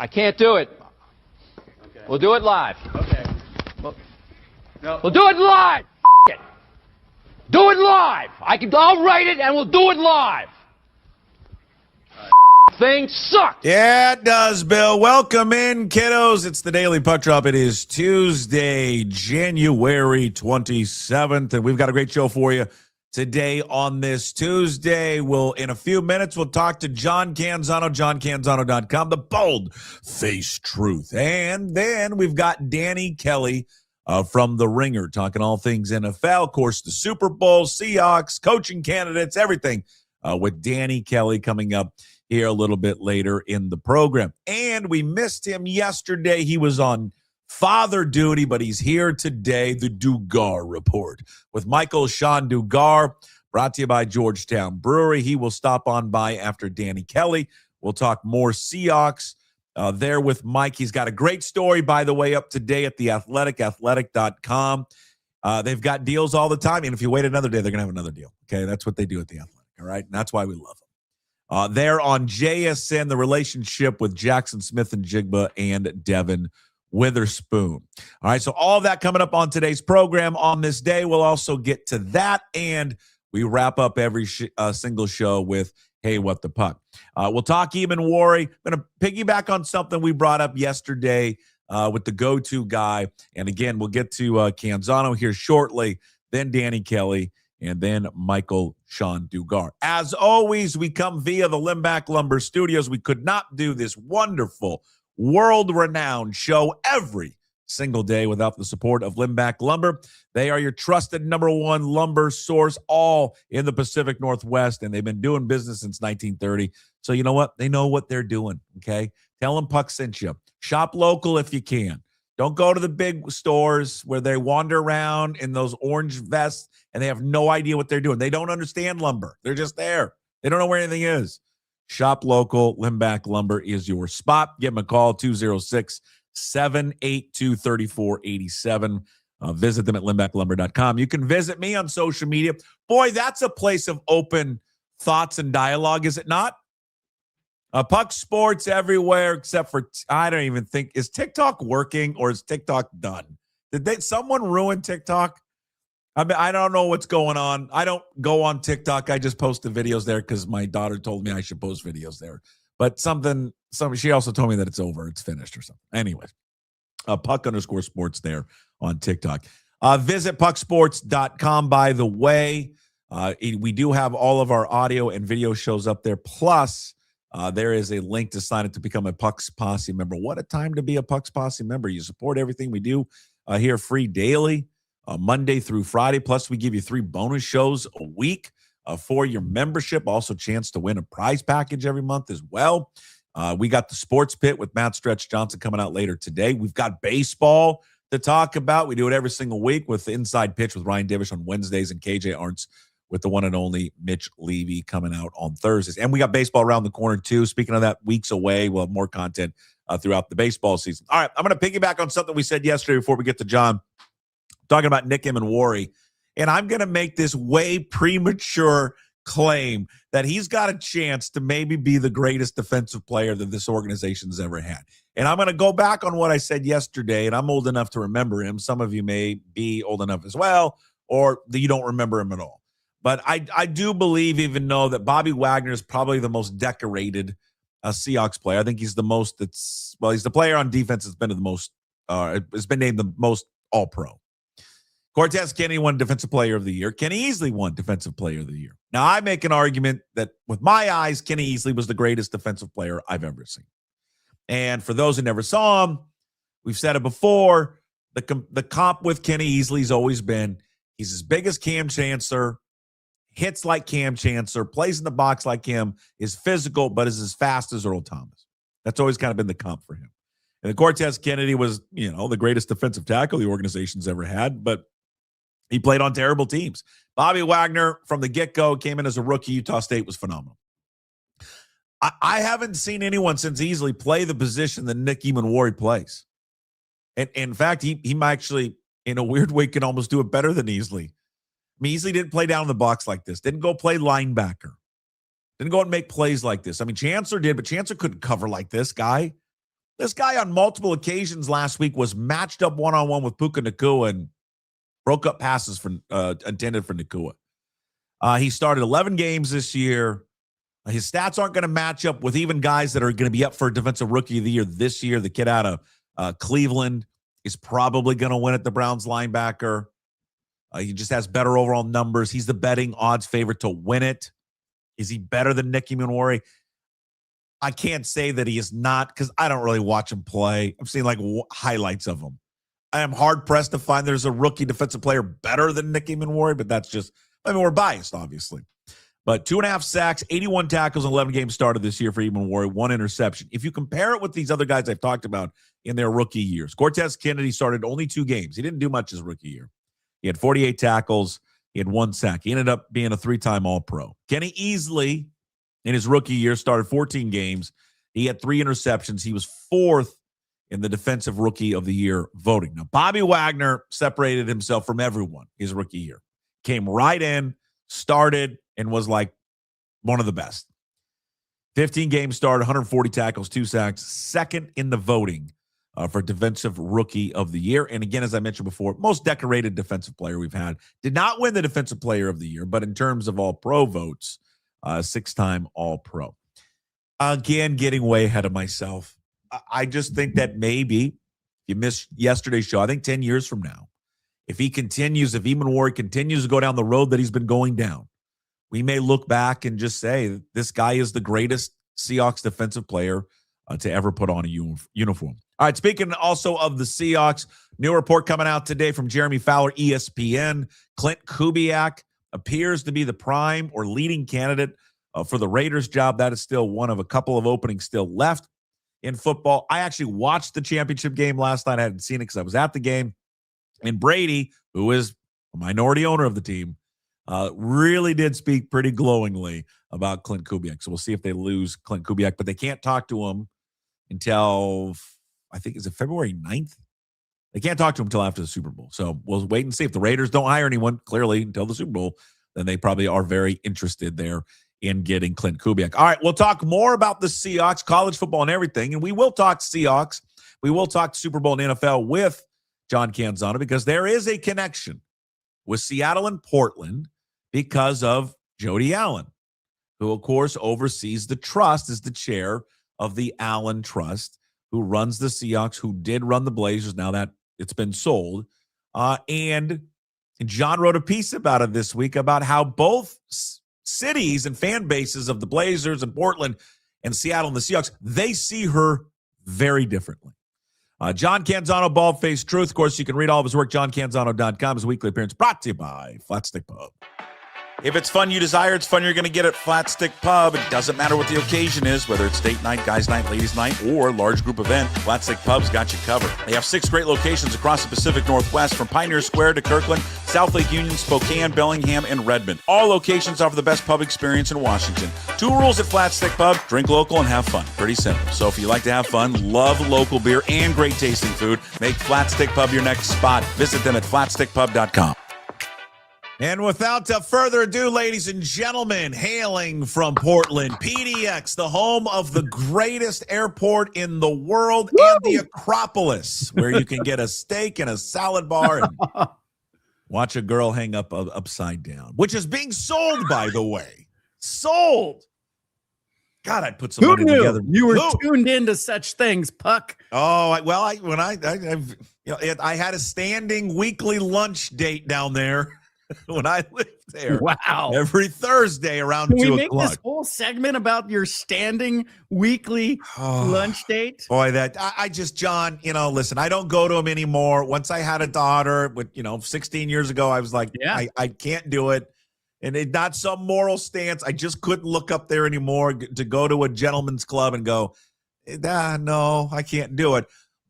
I can't do it. Okay. We'll do it live. Okay. No. We'll do it live. It. Do it live. I'll write it and we'll do it live. Thing sucked. Yeah, it does, Bill. Welcome in, kiddos. It's the Daily Puck Drop. It is Tuesday, January 27th, and we've got a great show for you today on this Tuesday. In a few minutes, we'll talk to John Canzano, johncanzano.com, the bold-faced truth. And then we've got Danny Kelly from The Ringer, talking all things NFL, of course, the Super Bowl, Seahawks, coaching candidates, everything with Danny Kelly coming up here a little bit later in the program. And we missed him yesterday. He was on father duty, but he's here today, the Dugar Report with Michael-Shawn Dugar, brought to you by Georgetown Brewery. He will stop on by after Danny Kelly. We'll talk more Seahawks there with Mike. He's got a great story, by the way, up today at The Athletic, athletic.com. They've got deals all the time, and if you wait another day, they're going to have another deal. Okay, that's what they do at The Athletic, all right? And that's why we love them. They're on JSN, the relationship with Jackson Smith and Jigba and Devin Witherspoon. All right, so all of that coming up on today's program on this day. We'll also get to that, and we wrap up every single show with, hey, what the puck. We'll talk Emmanwori. I'm going to piggyback on something we brought up yesterday with the go-to guy. And again, we'll get to Canzano here shortly, then Danny Kelly, and then Michael-Shawn Dugar. As always, we come via the Limback Lumber Studios. We could not do this wonderful, world-renowned show every single day without the support of Limback Lumber. They are your trusted number one lumber source, all in the Pacific Northwest, and they've been doing business since 1930. So you know what? They know what they're doing, okay? Tell them Puck sent you. Shop local if you can. Don't go to the big stores where they wander around in those orange vests and they have no idea what they're doing. They don't understand lumber. They're just there. They don't know where anything is. Shop local. Limback Lumber is your spot. Give them a call, 206-782-3487. Visit them at limbacklumber.com. You can visit me on social media. Boy, that's a place of open thoughts and dialogue, is it not? Puck Sports everywhere except for, I don't even think, is TikTok working or is TikTok done? Did someone ruin TikTok? I mean, I don't know what's going on. I don't go on TikTok. I just post the videos there because my daughter told me I should post videos there. But she also told me that it's over. It's finished or something. Anyways, Puck_sports there on TikTok. Visit pucksports.com, by the way. We do have all of our audio and video shows up there. Plus, there is a link to sign up to become a Pucks Posse member. What a time to be a Pucks Posse member. You support everything we do here free daily, Monday through Friday. Plus, we give you 3 bonus shows a week for your membership. Also, chance to win a prize package every month as well. We got the Sports Pit with Matt Stretch Johnson coming out later today. We've got baseball to talk about. We do it every single week with the Inside Pitch with Ryan Divish on Wednesdays and KJ Arntz with the one and only Mitch Levy coming out on Thursdays. And we got baseball around the corner, too. Speaking of that, weeks away. We'll have more content throughout the baseball season. All right, I'm going to piggyback on something we said yesterday before we get to John, talking about Nick Emmanwori. And I'm going to make this way premature claim that he's got a chance to maybe be the greatest defensive player that this organization's ever had. And I'm going to go back on what I said yesterday, and I'm old enough to remember him. Some of you may be old enough as well, or you don't remember him at all. But I do believe, even though that Bobby Wagner is probably the most decorated Seahawks player. I think he's the most he's the player on defense that's been the most, has been named the most all-pro. Cortez Kennedy won Defensive Player of the Year. Kenny Easley won Defensive Player of the Year. Now, I make an argument that with my eyes, Kenny Easley was the greatest defensive player I've ever seen. And for those who never saw him, we've said it before, the comp with Kenny Easley's always been he's as big as Cam Chancellor, hits like Cam Chancellor, plays in the box like him, is physical, but is as fast as Earl Thomas. That's always kind of been the comp for him. And Cortez Kennedy was, the greatest defensive tackle the organization's ever had, but he played on terrible teams. Bobby Wagner, from the get-go, came in as a rookie. Utah State was phenomenal. I haven't seen anyone since Easley play the position that Nick Emmanwori plays. And in fact, he might actually, in a weird way, can almost do it better than Easley. I mean, Easley didn't play down in the box like this. Didn't go play linebacker. Didn't go and make plays like this. I mean, Chancellor did, but Chancellor couldn't cover like this guy. This guy on multiple occasions last week was matched up one-on-one with Puka Nacua and broke up passes for intended for Nacua. He started 11 games this year. His stats aren't going to match up with even guys that are going to be up for Defensive Rookie of the Year this year. The kid out of Cleveland is probably going to win at the Browns linebacker. He just has better overall numbers. He's the betting odds favorite to win it. Is he better than Nick Emmanwori? I can't say that he is not because I don't really watch him play. I've seen like highlights of him. I am hard-pressed to find there's a rookie defensive player better than Nick Emmanwori, but that's just, we're biased, obviously. But 2.5 sacks, 81 tackles, 11 games started this year for Emmanwori, 1 interception. If you compare it with these other guys I've talked about in their rookie years, Cortez Kennedy started only 2 games. He didn't do much his rookie year. He had 48 tackles. He had 1 sack. He ended up being a 3-time All-Pro. Kenny Easley, in his rookie year, started 14 games. He had 3 interceptions. He was 4th in the Defensive Rookie of the Year voting. Now, Bobby Wagner separated himself from everyone his rookie year. Came right in, started, and was like one of the best. 15 games started, 140 tackles, 2 sacks, 2nd in the voting for Defensive Rookie of the Year. And again, as I mentioned before, most decorated defensive player we've had. Did not win the Defensive Player of the Year, but in terms of All-Pro votes, 6-time All-Pro. Again, getting way ahead of myself. I just think that maybe you missed yesterday's show. I think 10 years from now, if Emmanwori continues to go down the road that he's been going down, we may look back and just say this guy is the greatest Seahawks defensive player to ever put on a uniform. All right, speaking also of the Seahawks, new report coming out today from Jeremy Fowler, ESPN. Clint Kubiak appears to be the prime or leading candidate for the Raiders job. That is still one of a couple of openings still left in football. I actually watched the championship game last night. I hadn't seen it because I was at the game. And Brady, who is a minority owner of the team, really did speak pretty glowingly about Clint Kubiak. So we'll see if they lose Clint Kubiak, but they can't talk to him until, I think, is it February 9th? They can't talk to him until after the Super Bowl. So we'll wait and see. If the Raiders don't hire anyone, clearly, until the Super Bowl, then they probably are very interested there in getting Clint Kubiak. All right, we'll talk more about the Seahawks, college football, and everything. And we will talk Seahawks. We will talk Super Bowl and NFL with John Canzano because there is a connection with Seattle and Portland because of Jody Allen, who, of course, oversees the trust, is the chair of the Allen Trust, who runs the Seahawks, who did run the Blazers, now that it's been sold. And John wrote a piece about it this week about how both cities and fan bases of the Blazers and Portland and Seattle and the Seahawks, they see her very differently. John Canzano, Bald-Faced Truth. Of course, you can read all of his work, johncanzano.com. His weekly appearance brought to you by Flat Stick Pub. If it's fun you desire, it's fun you're going to get at Flat Stick Pub. It doesn't matter what the occasion is, whether it's date night, guys night, ladies night, or large group event, Flat Stick Pub's got you covered. They have 6 great locations across the Pacific Northwest, from Pioneer Square to Kirkland, South Lake Union, Spokane, Bellingham, and Redmond. All locations offer the best pub experience in Washington. 2 rules at Flat Stick Pub: drink local and have fun. Pretty simple. So if you like to have fun, love local beer, and great tasting food, make Flat Stick Pub your next spot. Visit them at flatstickpub.com. And without further ado, ladies and gentlemen, hailing from Portland, PDX, the home of the greatest airport in the world, and the Acropolis, where you can get a steak and a salad bar and watch a girl hang upside down, which is being sold, by the way. Sold. God, I'd put some money together. You were tuned into such things, Puck. Oh, I had a standing weekly lunch date down there. When I lived there. Wow. Every Thursday around 2 o'clock. Can we make this whole segment about your standing weekly lunch date? Boy, John, listen, I don't go to them anymore. Once I had a daughter, 16 years ago, I was like, yeah. I can't do it. And it's not some moral stance. I just couldn't look up there anymore to go to a gentleman's club and go, no, I can't do it.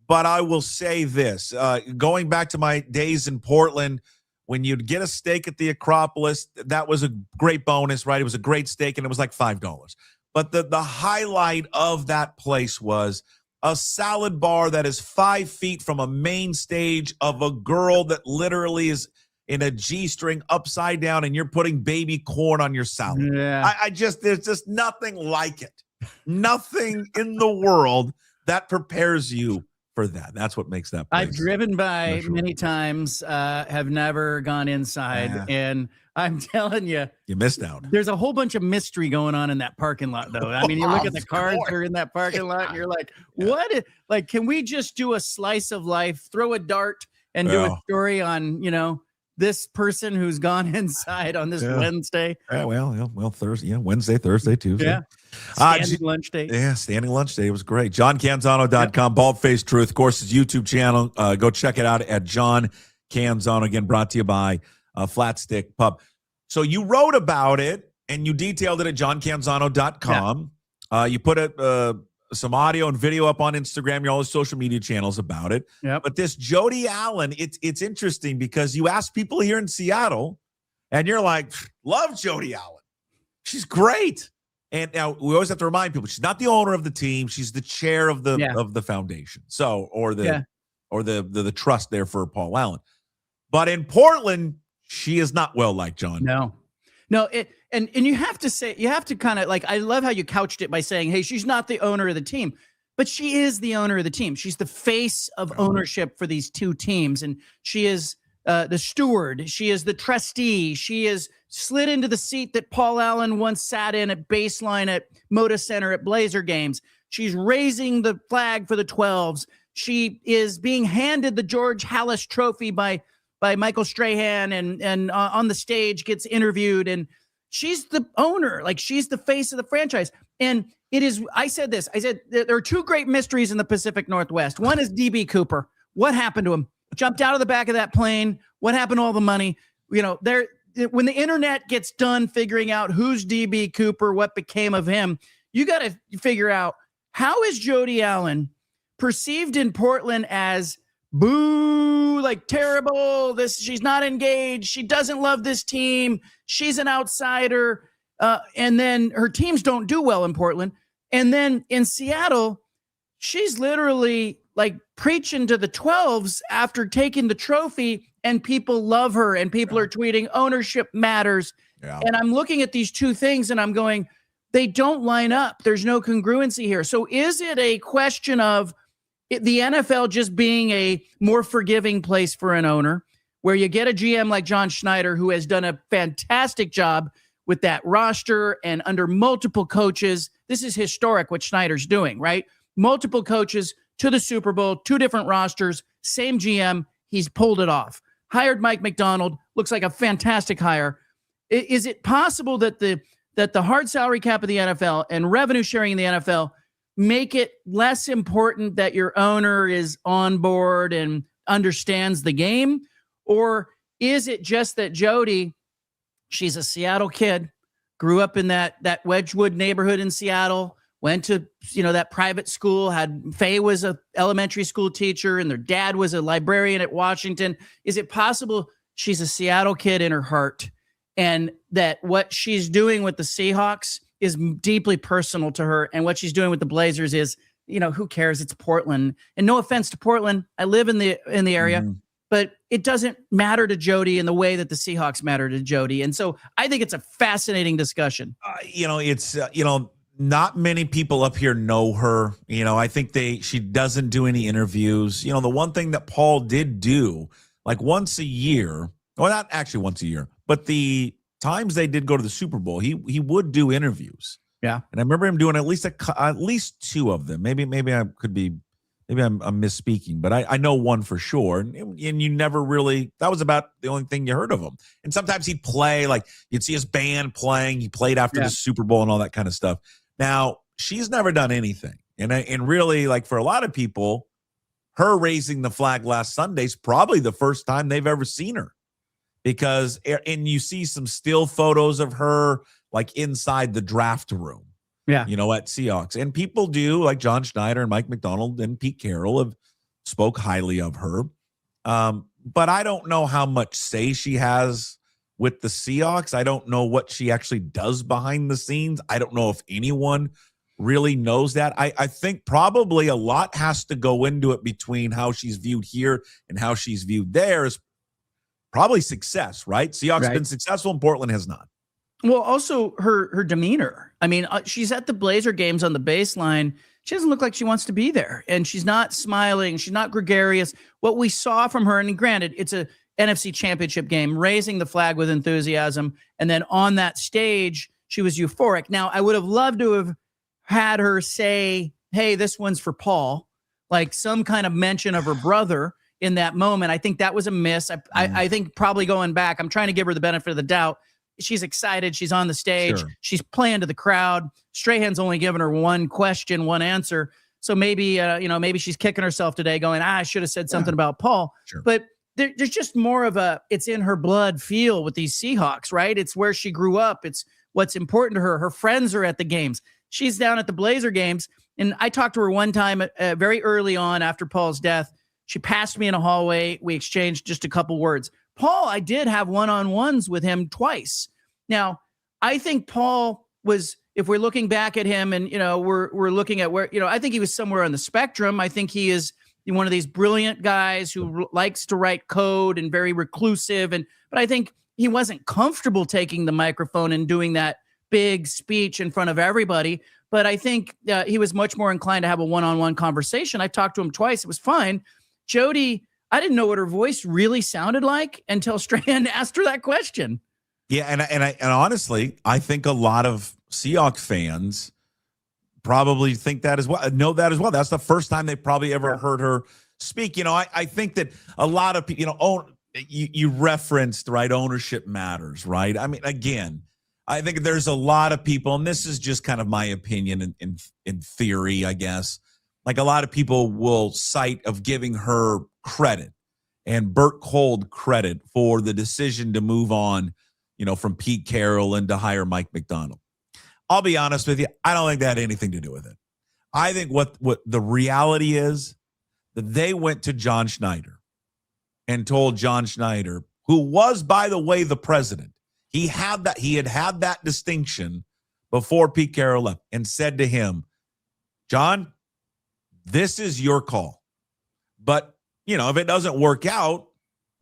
But I will say this, going back to my days in Portland, when you'd get a steak at the Acropolis, that was a great bonus, right? It was a great steak, and it was like $5. But the highlight of that place was a salad bar that is 5 feet from a main stage of a girl that literally is in a G-string upside down, and you're putting baby corn on your salad. Yeah. There's just nothing like it. Nothing in the world that prepares you for that. That's what makes that place I've driven by special. many times, have never gone inside, and I'm telling you, You missed out. there's a whole bunch of mystery going on in that parking lot, though. I mean, you look at the Of cars course. that are in that parking lot, and you're like, Yeah. what? Like, can we just do a slice of life, throw a dart, and do a Yeah. story on, this person who's gone inside on this Yeah. Wednesday? Yeah, well, Thursday, Wednesday, Thursday, Tuesday. Yeah. Uh, Standing lunch date. Yeah, standing lunch day was great. JohnCanzano.com, Bald-Faced Truth, of course, his YouTube channel. Go check it out at John Canzano. Again, brought to you by Flat Stick Pub. So you wrote about it and you detailed it at JohnCanzano.com. You put some audio and video up on Instagram, your all the social media channels about it. Yep. But this Jody Allen, it's interesting because you ask people here in Seattle, and you're like, love Jody Allen. She's great. And now we always have to remind people she's not the owner of the team; she's the chair of the foundation. So, or the trust there for Paul Allen. But in Portland, she is not well liked, John. No. And you have to kind of like, I love how you couched it by saying, hey, she's not the owner of the team, but she is the owner of the team. She's the face of ownership for these two teams. And she is the steward. She is the trustee. She is slid into the seat that Paul Allen once sat in at baseline at Moda Center at Blazer games. She's raising the flag for the 12s. She is being handed the George Halas Trophy by Michael Strahan and on the stage gets interviewed, and she's the owner. Like, she's the face of the franchise. And I said there are two great mysteries in the Pacific Northwest. One is DB Cooper. What happened to him? Jumped out of the back of that plane. What happened to all the money? When the internet gets done figuring out who's DB Cooper, what became of him, you got to figure out, how is Jody Allen perceived in Portland as boo, like terrible, she's not engaged, she doesn't love this team, she's an outsider, and then her teams don't do well in Portland, and then in Seattle she's literally like preaching to the 12s after taking the trophy, and people love her, and people are tweeting ownership matters. And I'm looking at these two things and I'm going, they don't line up. There's no congruency here. So is it a question of the NFL just being a more forgiving place for an owner, where you get a GM like John Schneider, who has done a fantastic job with that roster and under multiple coaches? This is historic what Schneider's doing, right? Multiple coaches to the Super Bowl, two different rosters, same GM. He's pulled it off. Hired Mike Macdonald, looks like a fantastic hire. Is it possible that the hard salary cap of the NFL and revenue sharing in the NFL make it less important that your owner is on board and understands the game? Or is it just that Jody, she's a Seattle kid, grew up in that Wedgwood neighborhood in Seattle, went to, that private school, Faye was a elementary school teacher and their dad was a librarian at Washington. Is it possible she's a Seattle kid in her heart, and that what she's doing with the Seahawks is deeply personal to her, and what she's doing with the Blazers is, who cares? It's Portland. And no offense to Portland, I live in the area, but it doesn't matter to Jody in the way that the Seahawks matter to Jody. And so I think it's a fascinating discussion. It's not many people up here know her. I think she doesn't do any interviews. The one thing that Paul did do, like once a year, well, not actually once a year, but the times they did go to the Super Bowl, he would do interviews. Yeah. And I remember him doing at least two of them. Maybe I'm misspeaking, but I know one for sure. And you never really, that was about the only thing you heard of him. And sometimes he'd play, like you'd see his band playing. He played after the Super Bowl and all that kind of stuff. Now, she's never done anything. And really, like for a lot of people, her raising the flag last Sunday is probably the first time they've ever seen her. And you see some still photos of her like inside the draft room. Yeah. At Seahawks. And people do, like John Schneider and Mike Macdonald and Pete Carroll have spoke highly of her. But I don't know how much say she has with the Seahawks. I don't know what she actually does behind the scenes. I don't know if anyone really knows that. I think probably a lot has to go into it between how she's viewed here and how she's viewed there. Is probably success, right? Seahawks have been successful and Portland has not. Well, also her demeanor. I mean, she's at the Blazer games on the baseline. she doesn't look like she wants to be there. And she's not smiling. She's not gregarious. What we saw from her, and granted, it's a NFC championship game, raising the flag with enthusiasm. And then on that stage, she was euphoric. Now, I would have loved to have had her say, hey, this one's for Paul, like some kind of mention of her brother in that moment. I think that was a miss. I think probably going back, I'm trying to give her the benefit of the doubt. She's excited. She's on the stage. Sure. She's playing to the crowd. Strahan's only given her one question, one answer. So maybe, maybe she's kicking herself today going, I should have said something about Paul. Sure. But there's just more of a, it's in her blood feel with these Seahawks, right? It's where she grew up. It's what's important to her. Her friends are at the games. She's down at the Blazer games. And I talked to her one time very early on after Paul's death. She passed me in a hallway. We exchanged just a couple words. Paul, I did have one-on-ones with him twice. Now, I think Paul was, if we're looking back at him and, we're looking at where, I think he was somewhere on the spectrum. I think he is one of these brilliant guys who likes to write code and very reclusive. But I think he wasn't comfortable taking the microphone and doing that big speech in front of everybody. But I think he was much more inclined to have a one-on-one conversation. I talked to him twice. It was fine. Jody, I didn't know what her voice really sounded like until Strahan asked her that question. Yeah, and honestly, I think a lot of Seahawks fans probably think that as well. Know that as well. That's the first time they probably ever heard her speak. I think that a lot of people, you referenced, right, ownership matters, right? I mean, again, I think there's a lot of people, and this is just kind of my opinion in theory, I guess. Like a lot of people will cite of giving her credit and Bert Kolde credit for the decision to move on, from Pete Carroll and to hire Mike Macdonald. I'll be honest with you. I don't think that had anything to do with it. I think what the reality is that they went to John Schneider and told John Schneider, who was, by the way, the president. He had that distinction before Pete Carroll left, and said to him, John, this is your call. But, if it doesn't work out,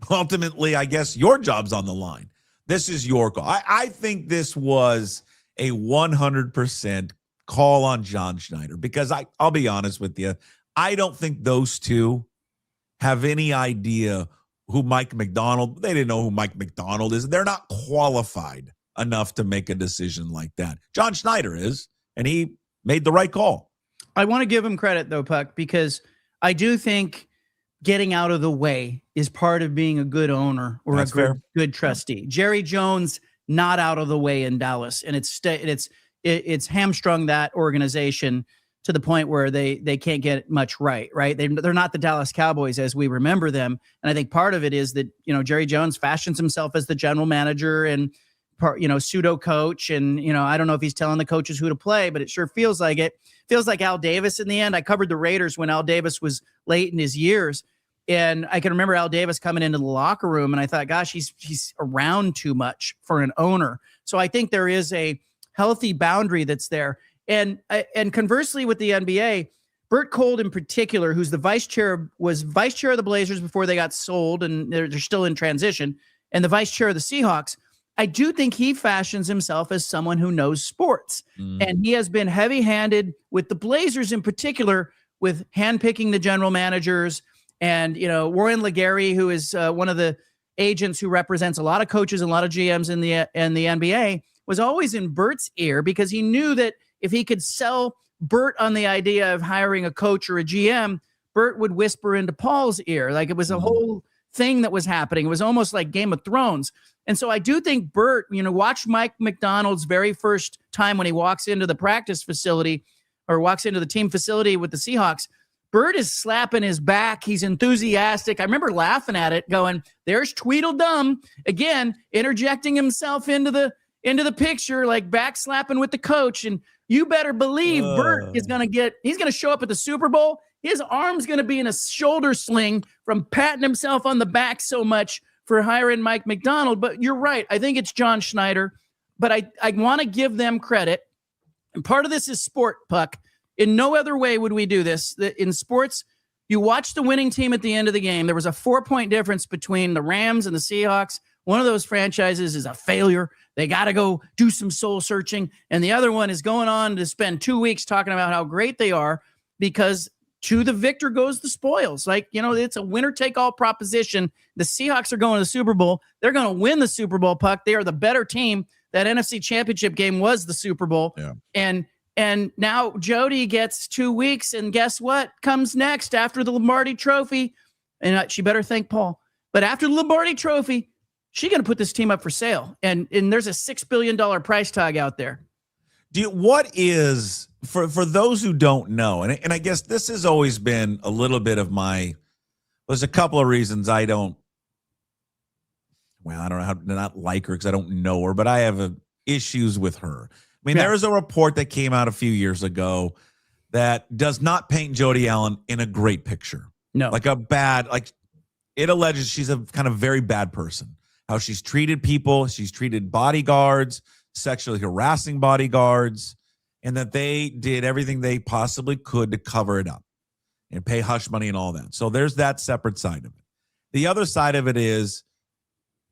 ultimately, I guess your job's on the line. This is your call. I think this was a 100% call on John Schneider, because I'll be honest with you, I don't think those two have any idea who Mike Macdonald. They didn't know who Mike Macdonald is. They're not qualified enough to make a decision like that. John Schneider is, and he made the right call. I want to give him credit, though, Puck, because I do think getting out of the way is part of being a good owner or That's a good trustee. Jerry Jones, not out of the way in Dallas, and it's hamstrung that organization to the point where they can't get much right. They're not the Dallas Cowboys as we remember them. And I think part of it is that, Jerry Jones fashions himself as the general manager and pseudo coach. And, I don't know if he's telling the coaches who to play, but it sure feels like it. Feels like Al Davis in the end. I covered the Raiders when Al Davis was late in his years. And I can remember Al Davis coming into the locker room, and I thought, gosh, he's around too much for an owner. So I think there is a healthy boundary that's there. And conversely with the NBA, Bert Kolde in particular, who's was vice chair of the Blazers before they got sold, and they're still in transition, and the vice chair of the Seahawks, I do think he fashions himself as someone who knows sports. And he has been heavy-handed with the Blazers in particular, with handpicking the general managers. And, Warren Legary, who is one of the agents who represents a lot of coaches and a lot of GMs in the NBA, was always in Bert's ear, because he knew that if he could sell Bert on the idea of hiring a coach or a GM, Bert would whisper into Paul's ear. Like it was a whole thing that was happening. It was almost like Game of Thrones. And so I do think Bert, watch Mike Macdonald's very first time when he walks into the practice facility or walks into the team facility with the Seahawks. Bert is slapping his back. He's enthusiastic. I remember laughing at it going, there's Tweedledum again, interjecting himself into the picture, like back slapping with the coach. And you better believe Bert is going to he's going to show up at the Super Bowl. His arm's going to be in a shoulder sling from patting himself on the back so much for hiring Mike Macdonald. But you're right. I think it's John Schneider, but I want to give them credit. And part of this is sport, Puck. In no other way would we do this. In sports, you watch the winning team at the end of the game. There was a 4-point difference between the Rams and the Seahawks. One of those franchises is a failure. They got to go do some soul searching. And the other one is going on to spend 2 weeks talking about how great they are. because to the victor goes the spoils. Like, it's a winner-take-all proposition. The Seahawks are going to the Super Bowl. They're going to win the Super Bowl, Puck. They are the better team. That NFC Championship game was the Super Bowl. Yeah. And now Jody gets 2 weeks, and guess what comes next after the Lombardi Trophy? And she better thank Paul. But after the Lombardi Trophy, she's going to put this team up for sale. And there's a $6 billion price tag out there. What is, for those who don't know, and I guess this has always been a little bit of there's a couple of reasons I don't know how to not like her, because I don't know her, but I have issues with her. I mean, there is a report that came out a few years ago that does not paint Jody Allen in a great picture. No. It alleges she's a kind of very bad person. How she's treated people, she's treated bodyguards, sexually harassing bodyguards, and that they did everything they possibly could to cover it up and pay hush money and all that. So there's that separate side of it. The other side of it is,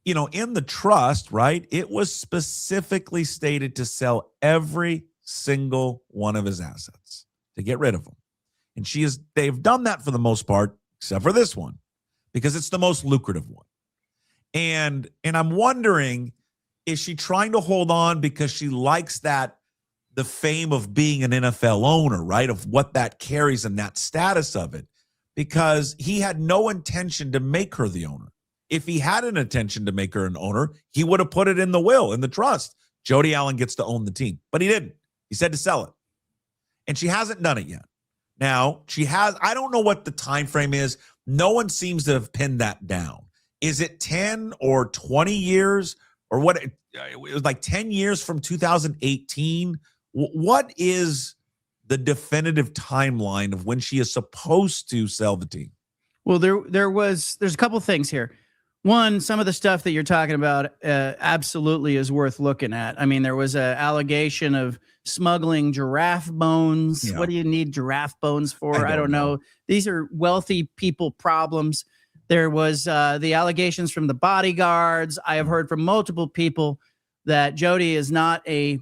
in the trust, right, it was specifically stated to sell every single one of his assets, to get rid of them. And they've done that for the most part, except for this one, because it's the most lucrative one. And I'm wondering, is she trying to hold on because she likes the fame of being an NFL owner, right? Of what that carries and that status of it, because he had no intention to make her the owner. If he had an intention to make her an owner, he would have put it in the will, in the trust. Jody Allen gets to own the team, but he didn't. He said to sell it. And she hasn't done it yet. Now, I don't know what the time frame is. No one seems to have pinned that down. Is it 10 or 20 years or what? It was like 10 years from 2018. What is the definitive timeline of when she is supposed to sell the team? Well, there's a couple things here. One, some of the stuff that you're talking about absolutely is worth looking at. I mean, there was an allegation of smuggling giraffe bones. Yeah. What do you need giraffe bones for? I don't know. These are wealthy people problems. There was the allegations from the bodyguards. I have heard from multiple people that Jody is not a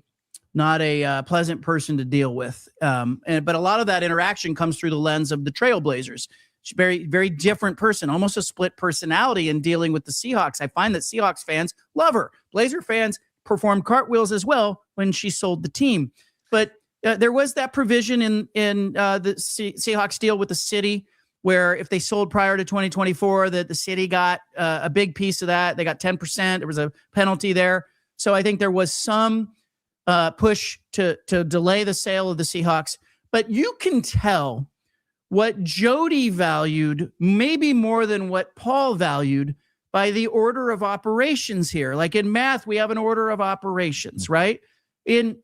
pleasant person to deal with. But a lot of that interaction comes through the lens of the Trailblazers. She's a very, very different person, almost a split personality in dealing with the Seahawks. I find that Seahawks fans love her. Blazer fans performed cartwheels as well when she sold the team. But there was that provision in the Seahawks deal with the city where if they sold prior to 2024, that the city got a big piece of that. They got 10%. There was a penalty there. So I think there was some push to delay the sale of the Seahawks. But you can tell what Jody valued, maybe more than what Paul valued, by the order of operations here. Like in math, we have an order of operations, right? In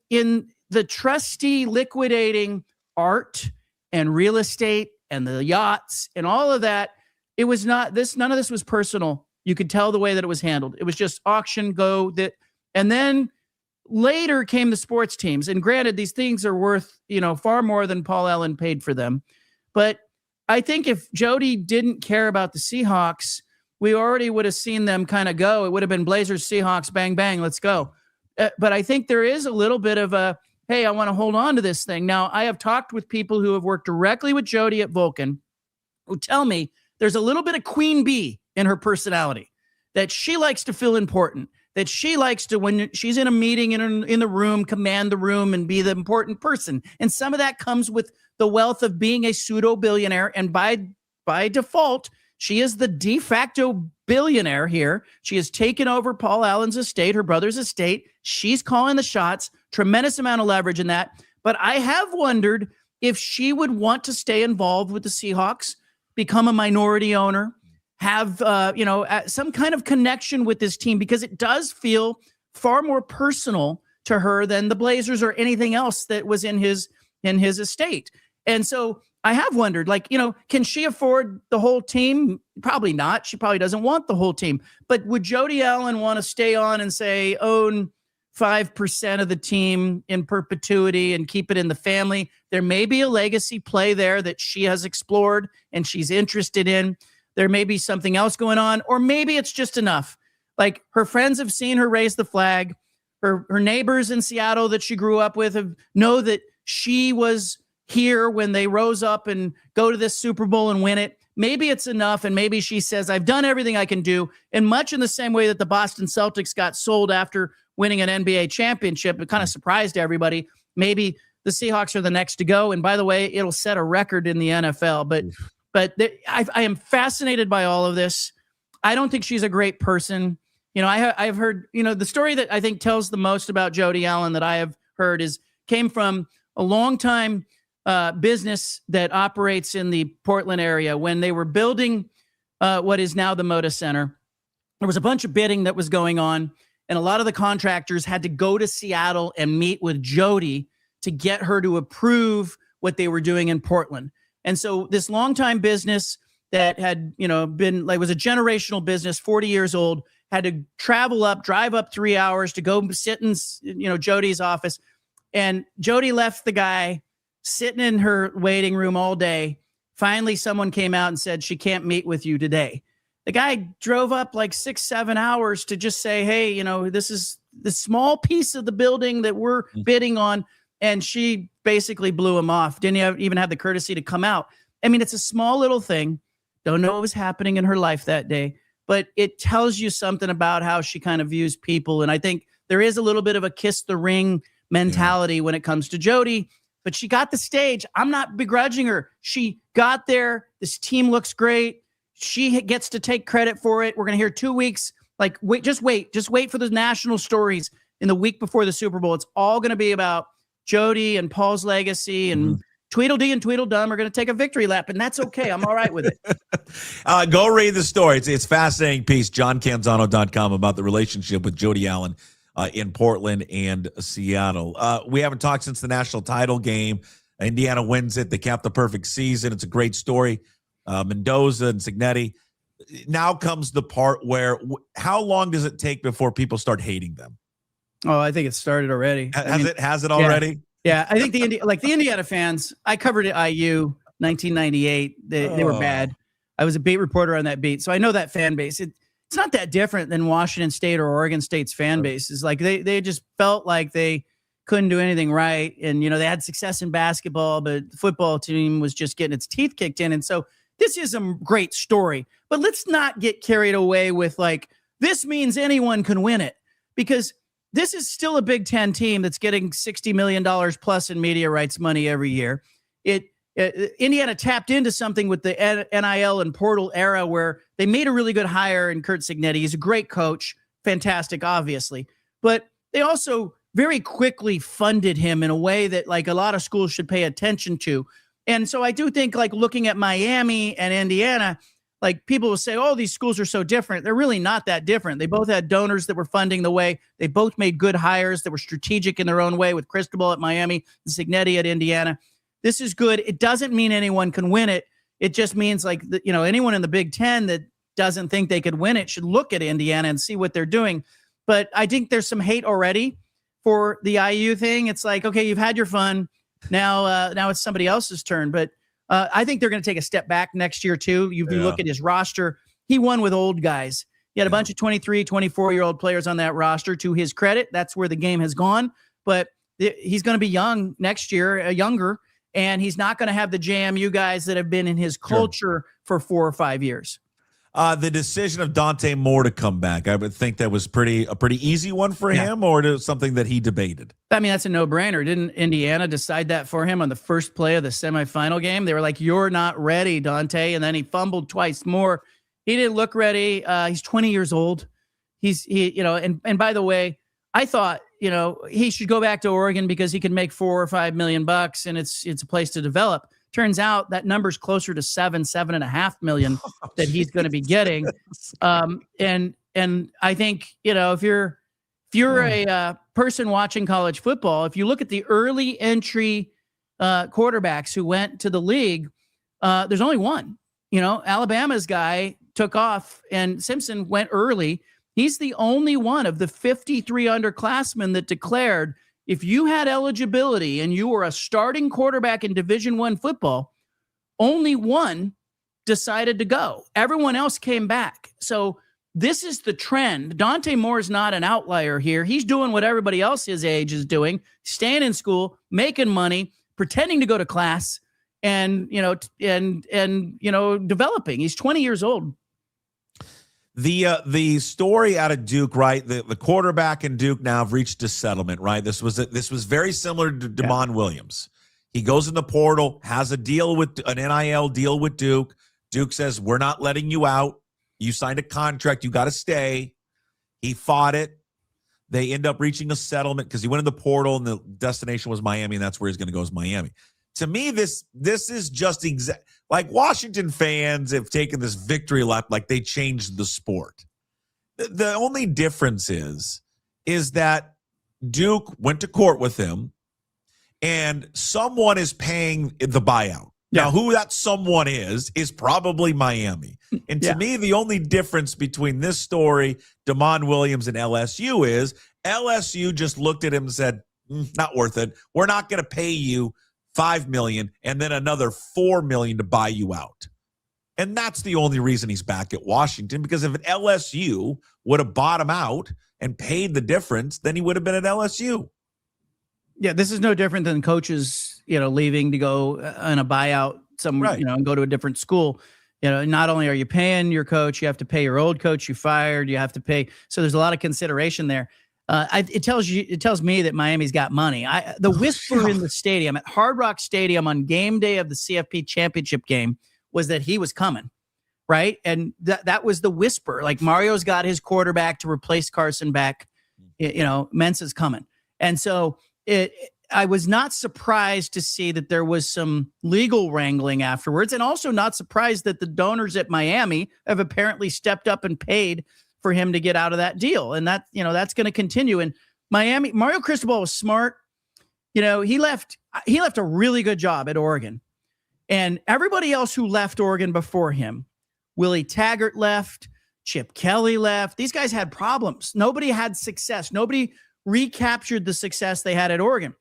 the trustee liquidating art and real estate and the yachts and all of that, it was not this. None of this was personal. You could tell the way that it was handled. It was just auction, go. And then later came the sports teams. And granted, these things are worth, far more than Paul Allen paid for them. But I think if Jody didn't care about the Seahawks, we already would have seen them kind of go. It would have been Blazers, Seahawks, bang, bang, let's go. But I think there is a little bit of a, hey, I want to hold on to this thing. Now, I have talked with people who have worked directly with Jody at Vulcan who tell me there's a little bit of queen bee in her personality, that she likes to feel important, that she likes to, when she's in a meeting in the room, command the room and be the important person. And some of that comes with the wealth of being a pseudo billionaire. And by default, she is the de facto billionaire here. She has taken over Paul Allen's estate, her brother's estate. She's calling the shots, tremendous amount of leverage in that. But I have wondered if she would want to stay involved with the Seahawks, become a minority owner, have some kind of connection with this team, because it does feel far more personal to her than the Blazers or anything else that was in his estate. And so I have wondered, can she afford the whole team? Probably not. She probably doesn't want the whole team. But would Jody Allen want to stay on and say, own 5% of the team in perpetuity and keep it in the family? There may be a legacy play there that she has explored and she's interested in. There may be something else going on, or maybe it's just enough. Like, her friends have seen her raise the flag. Her neighbors in Seattle that she grew up with know that she was here when they rose up and go to this Super Bowl and win it. Maybe it's enough, and maybe she says, I've done everything I can do. And much in the same way that the Boston Celtics got sold after winning an NBA championship, it kind of surprised everybody. Maybe the Seahawks are the next to go. And by the way, it'll set a record in the NFL. But I am fascinated by all of this. I don't think she's a great person. You know, I've heard, you know, the story that I think tells the most about Jody Allen that I have heard came from a long-time business that operates in the Portland area. When they were building what is now the Moda Center, there was a bunch of bidding that was going on, and a lot of the contractors had to go to Seattle and meet with Jody to get her to approve what they were doing in Portland. And so this longtime business that had, you know, been like, was a generational business, 40 years old, had to drive up 3 hours to go sit in, you know, Jody's office. And Jody left the guy sitting in her waiting room all day. Finally, someone came out and said, she can't meet with you today. The guy drove up like 6-7 hours to just say, hey, you know, this is the small piece of the building that we're bidding on. And she basically blew him off. Didn't even have the courtesy to come out. I mean, it's a small little thing. Don't know what was happening in her life that day, but it tells you something about how she kind of views people. And I think there is a little bit of a kiss the ring mentality when it comes to Jody, but she got the stage. I'm not begrudging her. She got there. This team looks great. She gets to take credit for it. We're going to hear 2 weeks. Like, just wait for the national stories in the week before the Super Bowl. It's all going to be about Jody and Paul's legacy, and Tweedledee and Tweedledum are going to take a victory lap, and that's okay. I'm all right with it. Go read the story. It's a fascinating piece, johncanzano.com, about the relationship with Jody Allen in Portland and Seattle. We haven't talked since the national title game. Indiana wins it. They capped the perfect season. It's a great story. Mendoza and Cignetti. Now comes the part where how long does it take before people start hating them? Oh, I think it started already. Has it already? Yeah, I think the Indiana fans, I covered at IU 1998. They were bad. I was a beat reporter on that beat, so I know that fan base. It's not that different than Washington State or Oregon State's fan bases. Like they just felt like they couldn't do anything right, and you know they had success in basketball, but the football team was just getting its teeth kicked in. And so this is a great story, but let's not get carried away with like this means anyone can win it, because this is still a Big Ten team that's getting $60 million plus in media rights money every year. Indiana tapped into something with the NIL and portal era where they made a really good hire in Curt Cignetti. He's a great coach, fantastic, obviously. But they also very quickly funded him in a way that like a lot of schools should pay attention to. And so I do think like looking at Miami and Indiana, like people will say, oh, these schools are so different. They're really not that different. They both had donors that were funding the way. They both made good hires that were strategic in their own way, with Cristobal at Miami and Cignetti at Indiana. This is good. It doesn't mean anyone can win it. It just means like, you know, anyone in the Big Ten that doesn't think they could win it should look at Indiana and see what they're doing. But I think there's some hate already for the IU thing. It's like, okay, you've had your fun. Now it's somebody else's turn. But I think they're going to take a step back next year, too. You look at his roster. He won with old guys. He had a bunch of 23, 24-year-old players on that roster. To his credit, that's where the game has gone. But he's going to be young next year, younger, and he's not going to have the JMU guys that have been in his culture for 4 or 5 years. The decision of Dante Moore to come back, I would think that was a pretty easy one for him, or it was something that he debated? I mean, that's a no-brainer. Didn't Indiana decide that for him on the first play of the semifinal game? They were like, you're not ready, Dante. And then he fumbled twice more. He didn't look ready. He's 20 years old. And by the way, I thought, you know, he should go back to Oregon because he could make $4 or $5 million and it's a place to develop. Turns out that number's closer to $7.5 million that he's going to be getting. And I think, you know, if you're a person watching college football, if you look at the early entry quarterbacks who went to the league, there's only one. You know, Alabama's guy took off and Simpson went early. He's the only one of the 53 underclassmen that declared, if you had eligibility and you were a starting quarterback in Division I football, only one decided to go. Everyone else came back. So this is the trend. Dante Moore is not an outlier here. He's doing what everybody else his age is doing, staying in school, making money, pretending to go to class and developing. He's 20 years old. The story out of Duke, right? The quarterback and Duke now have reached a settlement, right? This was very similar to Damon Williams. He goes in the portal, has a deal with an NIL deal with Duke. Duke says, "We're not letting you out. You signed a contract. You got to stay." He fought it. They end up reaching a settlement because he went in the portal and the destination was Miami, and that's where he's going to go is Miami. To me, this is just like Washington fans have taken this victory lap like they changed the sport. The only difference is that Duke went to court with him, and someone is paying the buyout. Yeah. Now, who that someone is probably Miami. And to me, the only difference between this story, Damon Williams, and LSU is LSU just looked at him and said, not worth it. We're not going to pay you $5 million and then another $4 million to buy you out. And that's the only reason he's back at Washington, because if an LSU would have bought him out and paid the difference, then he would have been at LSU. Yeah, this is no different than coaches, leaving to go on a buyout somewhere, Right. And go to a different school. Not only are you paying your coach, you have to pay your old coach you fired. You have to pay. So there's a lot of consideration there. It tells me that Miami's got money. The whisper in the stadium at Hard Rock Stadium on game day of the CFP championship game was that he was coming, right? And that was the whisper. Like, Mario's got his quarterback to replace Carson back. Mensa's coming, and so I was not surprised to see that there was some legal wrangling afterwards, and also not surprised that the donors at Miami have apparently stepped up and paid for him to get out of that deal. And that, that's going to continue. And Miami, Mario Cristobal was smart. He left a really good job at Oregon, and everybody else who left Oregon before him, Willie Taggart left, Chip Kelly left. These guys had problems. Nobody had success. Nobody recaptured the success they had at Oregon.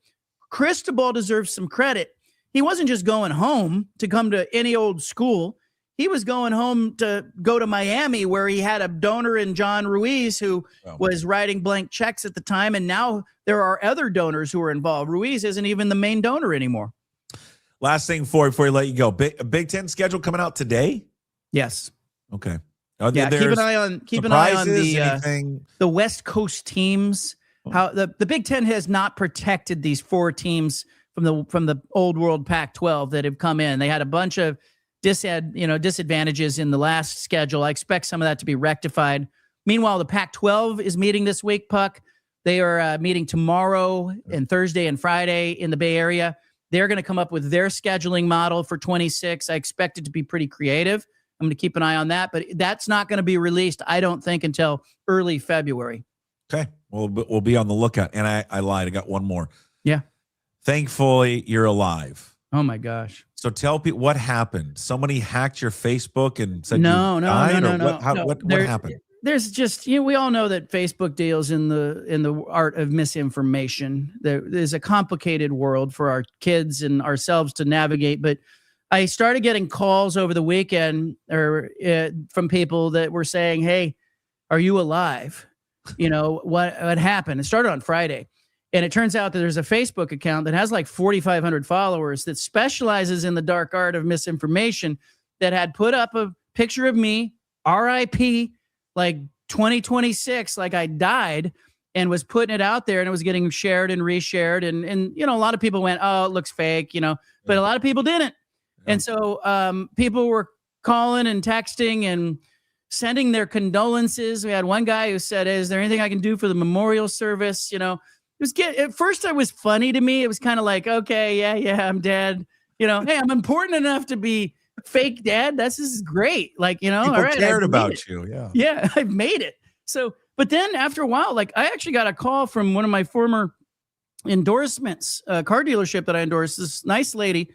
Cristobal deserves some credit. He wasn't just going home to come to any old school. He was going home to go to Miami, where he had a donor in John Ruiz, who was writing blank checks at the time. And now there are other donors who are involved. Ruiz isn't even the main donor anymore. Last thing before we let you go, Big Ten schedule coming out today? Yes. Okay. Keep an eye on anything? the West Coast teams. How the Big Ten has not protected these 4 teams from the old world Pac-12 that have come in. They had a bunch of disadvantages in the last schedule. I expect some of that to be rectified. Meanwhile, the Pac-12 is meeting this week, Puck. They are meeting tomorrow and Thursday and Friday in the Bay Area. They're going to come up with their scheduling model for 26. I expect it to be pretty creative. I'm going to keep an eye on that, but that's not going to be released, I don't think, until early February. Okay. We'll be on the lookout. And I lied. I got one more. Yeah. Thankfully, you're alive. Oh, my gosh. So tell people what happened. Somebody hacked your Facebook and said no. What happened? There's just, we all know that Facebook deals in the art of misinformation. There's a complicated world for our kids and ourselves to navigate. But I started getting calls over the weekend from people that were saying, "Hey, are you alive? What happened?" It started on Friday. And it turns out that there's a Facebook account that has like 4,500 followers that specializes in the dark art of misinformation, that had put up a picture of me, RIP, like 2026, like I died, and was putting it out there, and it was getting shared and reshared. And a lot of people went, "Oh, it looks fake," but a lot of people didn't. Yeah. And so people were calling and texting and sending their condolences. We had one guy who said, "Is there anything I can do for the memorial service?" At first it was funny to me. It was kind of like, okay, yeah, I'm dead. Hey, I'm important enough to be fake dead. This is great. Like, people all right, cared about you. Yeah. Yeah, I've made it. So, but then after a while, like, I actually got a call from one of my former endorsements, car dealership that I endorsed. This nice lady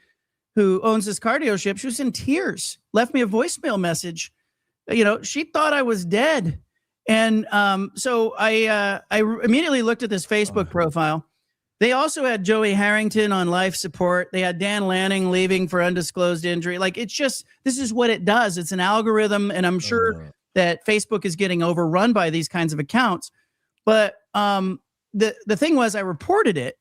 who owns this car dealership. She was in tears, left me a voicemail message. She thought I was dead. And so I immediately looked at this Facebook profile. They also had Joey Harrington on life support. They had Dan Lanning leaving for undisclosed injury. Like, it's just, this is what it does. It's an algorithm, and I'm sure that Facebook is getting overrun by these kinds of accounts. But the thing was, I reported it,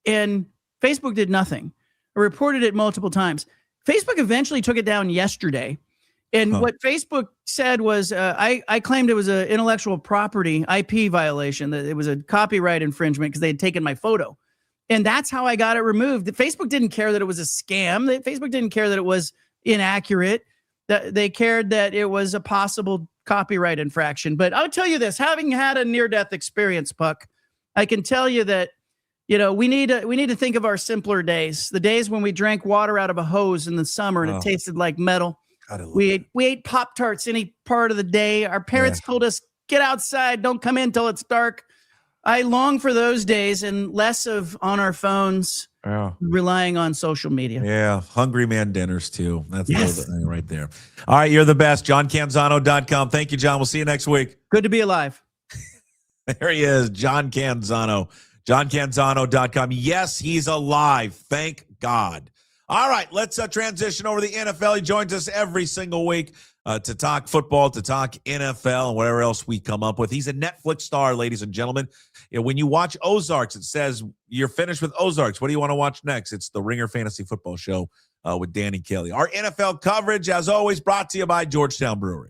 and Facebook did nothing. I reported it multiple times. Facebook eventually took it down yesterday. And what Facebook said was, I claimed it was an intellectual property IP violation, that it was a copyright infringement because they had taken my photo. And that's how I got it removed. Facebook didn't care that it was a scam. Facebook didn't care that it was inaccurate. They cared that it was a possible copyright infraction. But I'll tell you this, having had a near-death experience, Puck, I can tell you that, we need to think of our simpler days, the days when we drank water out of a hose in the summer and it tasted like metal. We ate Pop-Tarts any part of the day. Our parents told us, get outside, don't come in till it's dark. I long for those days and less of on our phones, relying on social media. Yeah, hungry man dinners too. That's the thing right there. All right, you're the best. JohnCanzano.com. Thank you, John. We'll see you next week. Good to be alive. There he is, John Canzano. JohnCanzano.com. Yes, he's alive. Thank God. All right, let's transition over to the NFL. He joins us every single week to talk football, to talk NFL, and whatever else we come up with. He's a Netflix star, ladies and gentlemen. When you watch Ozarks, it says you're finished with Ozarks. What do you want to watch next? It's the Ringer Fantasy Football Show with Danny Kelly. Our NFL coverage, as always, brought to you by Georgetown Brewery.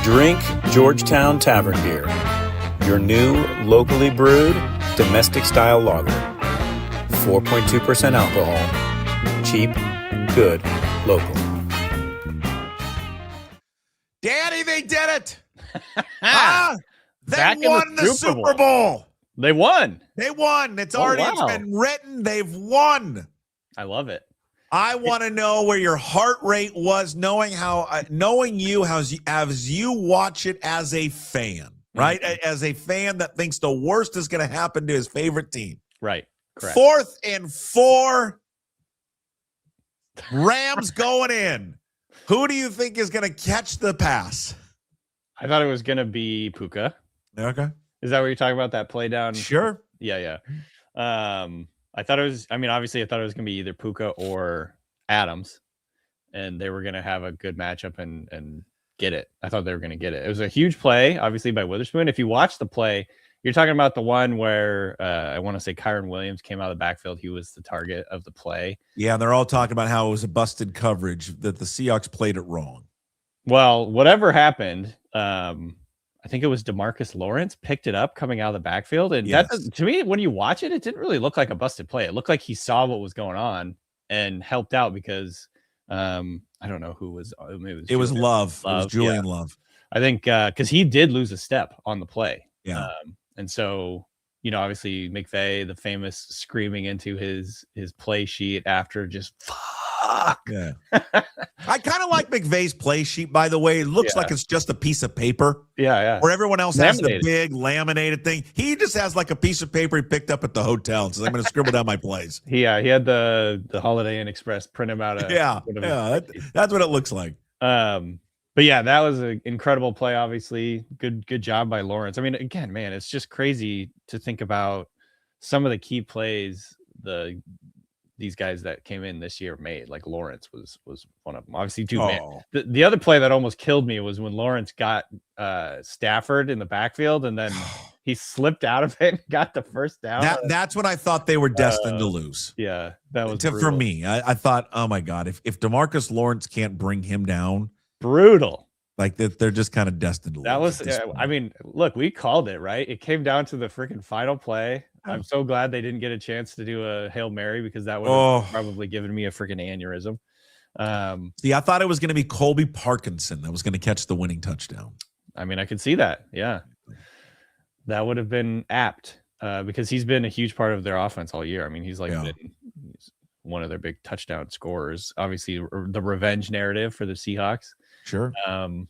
Drink Georgetown Tavern Beer, your new locally brewed domestic-style lager. 4.2% alcohol. Cheap, good, local. Danny, they did it. They Back won the Super Bowl. They won. They won. It's already it's been written. They've won. I love it. I want to know where your heart rate was, knowing you as you watch it as a fan, right? As a fan that thinks the worst is going to happen to his favorite team. Right. Correct. 4th and 4. Rams going in. Who do you think is going to catch the pass? I thought it was going to be Puka. Okay. Is that what you're talking about? That play down? Sure. Yeah. I thought it was, obviously I thought it was going to be either Puka or Adams, and they were going to have a good matchup and get it. I thought they were going to get it. It was a huge play, obviously, by Witherspoon. If you watch the play, you're talking about the one where I want to say Kyron Williams came out of the backfield. He was the target of the play. Yeah, they're all talking about how it was a busted coverage, that the Seahawks played it wrong. Well, whatever happened, I think it was DeMarcus Lawrence picked it up coming out of the backfield. And that to me, when you watch it, it didn't really look like a busted play. It looked like he saw what was going on and helped out because I don't know who was. It was Love. It was Julian Love. I think because he did lose a step on the play. Yeah. And so, obviously McVay, the famous screaming into his play sheet after just fuck. Yeah. I kind of like McVay's play sheet, by the way. It looks like it's just a piece of paper. Yeah. Where everyone else has the big laminated thing. He just has like a piece of paper he picked up at the hotel and says, I'm going to scribble down my plays. He had the Holiday Inn Express print him out. That's what it looks like. But yeah, that was an incredible play. Obviously, good job by Lawrence. I mean, again, man, it's just crazy to think about some of the key plays these guys that came in this year made. Like Lawrence was one of them. Obviously, man. The other play that almost killed me was when Lawrence got Stafford in the backfield, and then he slipped out of it and got the first down. That's when I thought they were destined to lose. Yeah, that was for me. I thought, oh my God, if DeMarcus Lawrence can't bring him down. Brutal. Like they're just kind of destined to lose. That was, look, we called it, right? It came down to the freaking final play. I'm so glad they didn't get a chance to do a Hail Mary because that would have probably given me a freaking aneurysm. See, I thought it was going to be Colby Parkinson that was going to catch the winning touchdown. I mean, I could see that. Yeah. That would have been apt because he's been a huge part of their offense all year. I mean, he's been one of their big touchdown scorers. Obviously, the revenge narrative for the Seahawks. Sure. All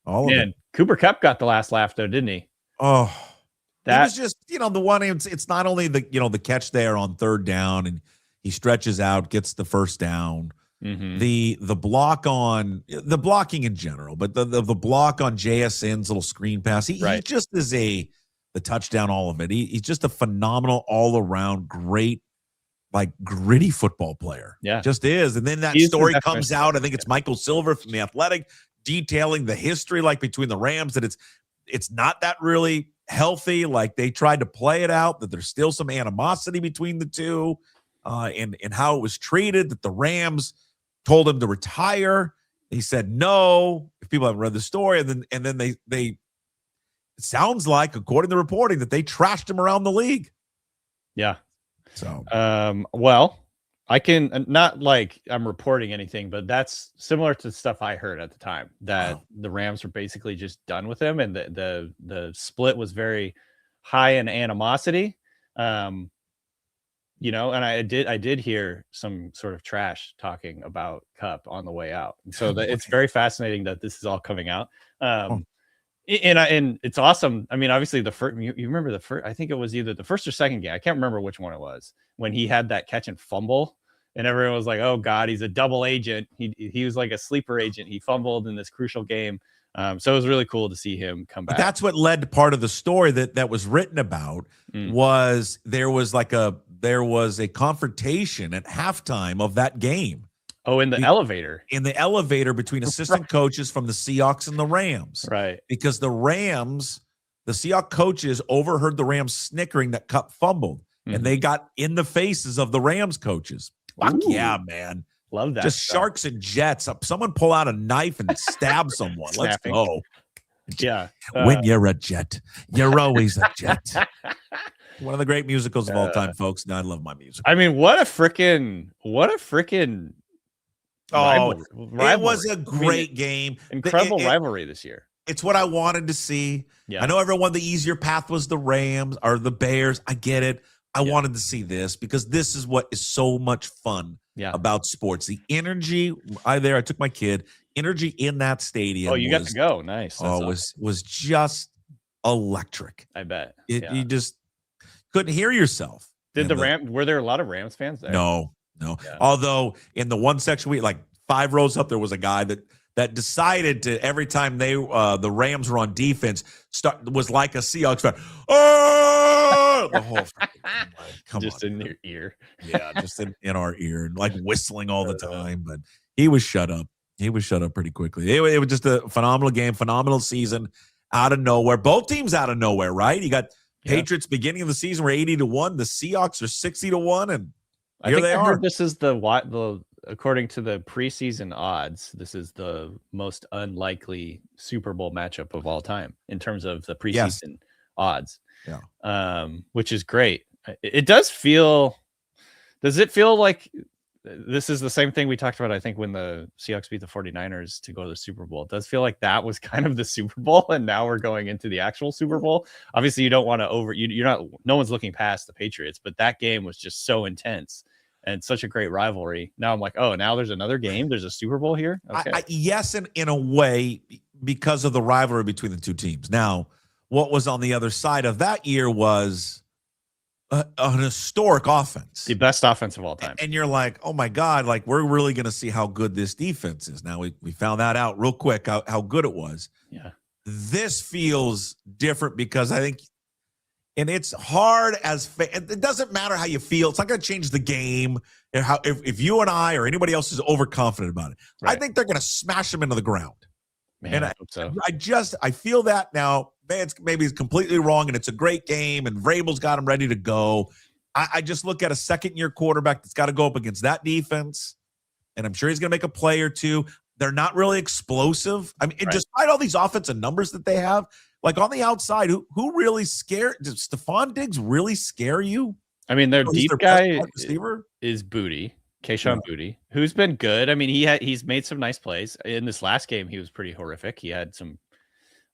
of it. Cooper Kupp got the last laugh though, didn't he? Oh, that was just the one. It's not only the catch there on 3rd down, and he stretches out, gets the first down. Mm-hmm. The blocking in general, but the block on JSN's little screen pass. He just is the touchdown. All of it. He's just a phenomenal all around great. Like gritty football player. Yeah. Just is. And then that story comes out. I think it's Michael Silver from The Athletic detailing the history between the Rams, that it's not that really healthy. Like they tried to play it out, that there's still some animosity between the two. and how it was treated, that the Rams told him to retire. He said no, if people haven't read the story. And then they it sounds like, according to reporting, that they trashed him around the league. Yeah. So, well, I can not like I'm reporting anything, but that's similar to stuff I heard at the time, that the Rams were basically just done with him, and the split was very high in animosity. And I did hear some sort of trash talking about Kupp on the way out. And so it's very fascinating that this is all coming out. And it's awesome. I mean, obviously the first, you remember the first, I think it was either the first or second game. I can't remember which one it was, when he had that catch and fumble and everyone was like, oh God, he's a double agent. He was like a sleeper agent. He fumbled in this crucial game. So it was really cool to see him come back. But that's what led to part of the story that was written about. Was there was a confrontation at halftime of that game. Oh, in the elevator. In the elevator between assistant coaches from the Seahawks and the Rams. Right. Because the Seahawks coaches overheard the Rams snickering that Kupp fumbled. And they got in the faces of the Rams coaches. Fuck yeah, man. Love that. Just stuff. Sharks and jets. Someone pull out a knife and stab someone. Let's go. Yeah. When you're a jet, you're always a jet. One of the great musicals of all time, folks. And I love my music. I mean, what a freaking rivalry. It was a great game. Incredible rivalry this year. It's what I wanted to see. Yeah. I know everyone, the easier path was the Rams or the Bears. I get it. I wanted to see this because this is what is so much fun about sports. The energy, I took my kid. Energy in that stadium. Oh, you got to go. Nice. Was just electric. I bet. You just couldn't hear yourself. Were there a lot of Rams fans there? No. Yeah. Although in the one section, like 5 rows up, there was a guy that decided to, every time the Rams were on defense, was like a Seahawks fan. Oh, the whole just in your ear. Yeah, just in our ear, and like whistling all the time. But he was shut up. He was shut up pretty quickly. It was just a phenomenal game, phenomenal season out of nowhere. Both teams out of nowhere, right? You got Patriots beginning of the season were 80-1. The Seahawks are 60-1, and here they are. This is the according to the preseason odds, this is the most unlikely Super Bowl matchup of all time in terms of the preseason odds. Yeah. Which is great. Does it feel like this is the same thing we talked about, I think, when the Seahawks beat the 49ers to go to the Super Bowl? It does feel like that was kind of the Super Bowl, and now we're going into the actual Super Bowl. Obviously, you don't want to no one's looking past the Patriots, but that game was just so intense and such a great rivalry. Now I'm like, oh, now there's another game. There's a Super Bowl here. Okay. Yes, in a way, because of the rivalry between the two teams. Now, what was on the other side of that year was an historic offense. The best offense of all time. And you're like, oh my God, like we're really going to see how good this defense is. Now we found that out real quick, how good it was. Yeah. This feels different because I think, and it's hard it doesn't matter how you feel. It's not going to change the game. If you and I or anybody else is overconfident about it, right. I think they're going to smash them into the ground. Man, and I hope so. I feel that now. Man, maybe it's completely wrong, and it's a great game, and Vrabel's got him ready to go. I just look at a second-year quarterback that's got to go up against that defense, and I'm sure he's going to make a play or two. They're not really explosive. I mean, despite all these offensive numbers that they have, like on the outside, who really does Stephon Diggs really scare you? I mean, their deep guy is Booty, Michael-Shawn Dugar, who's been good. I mean, he's made some nice plays. In this last game, he was pretty horrific. He had some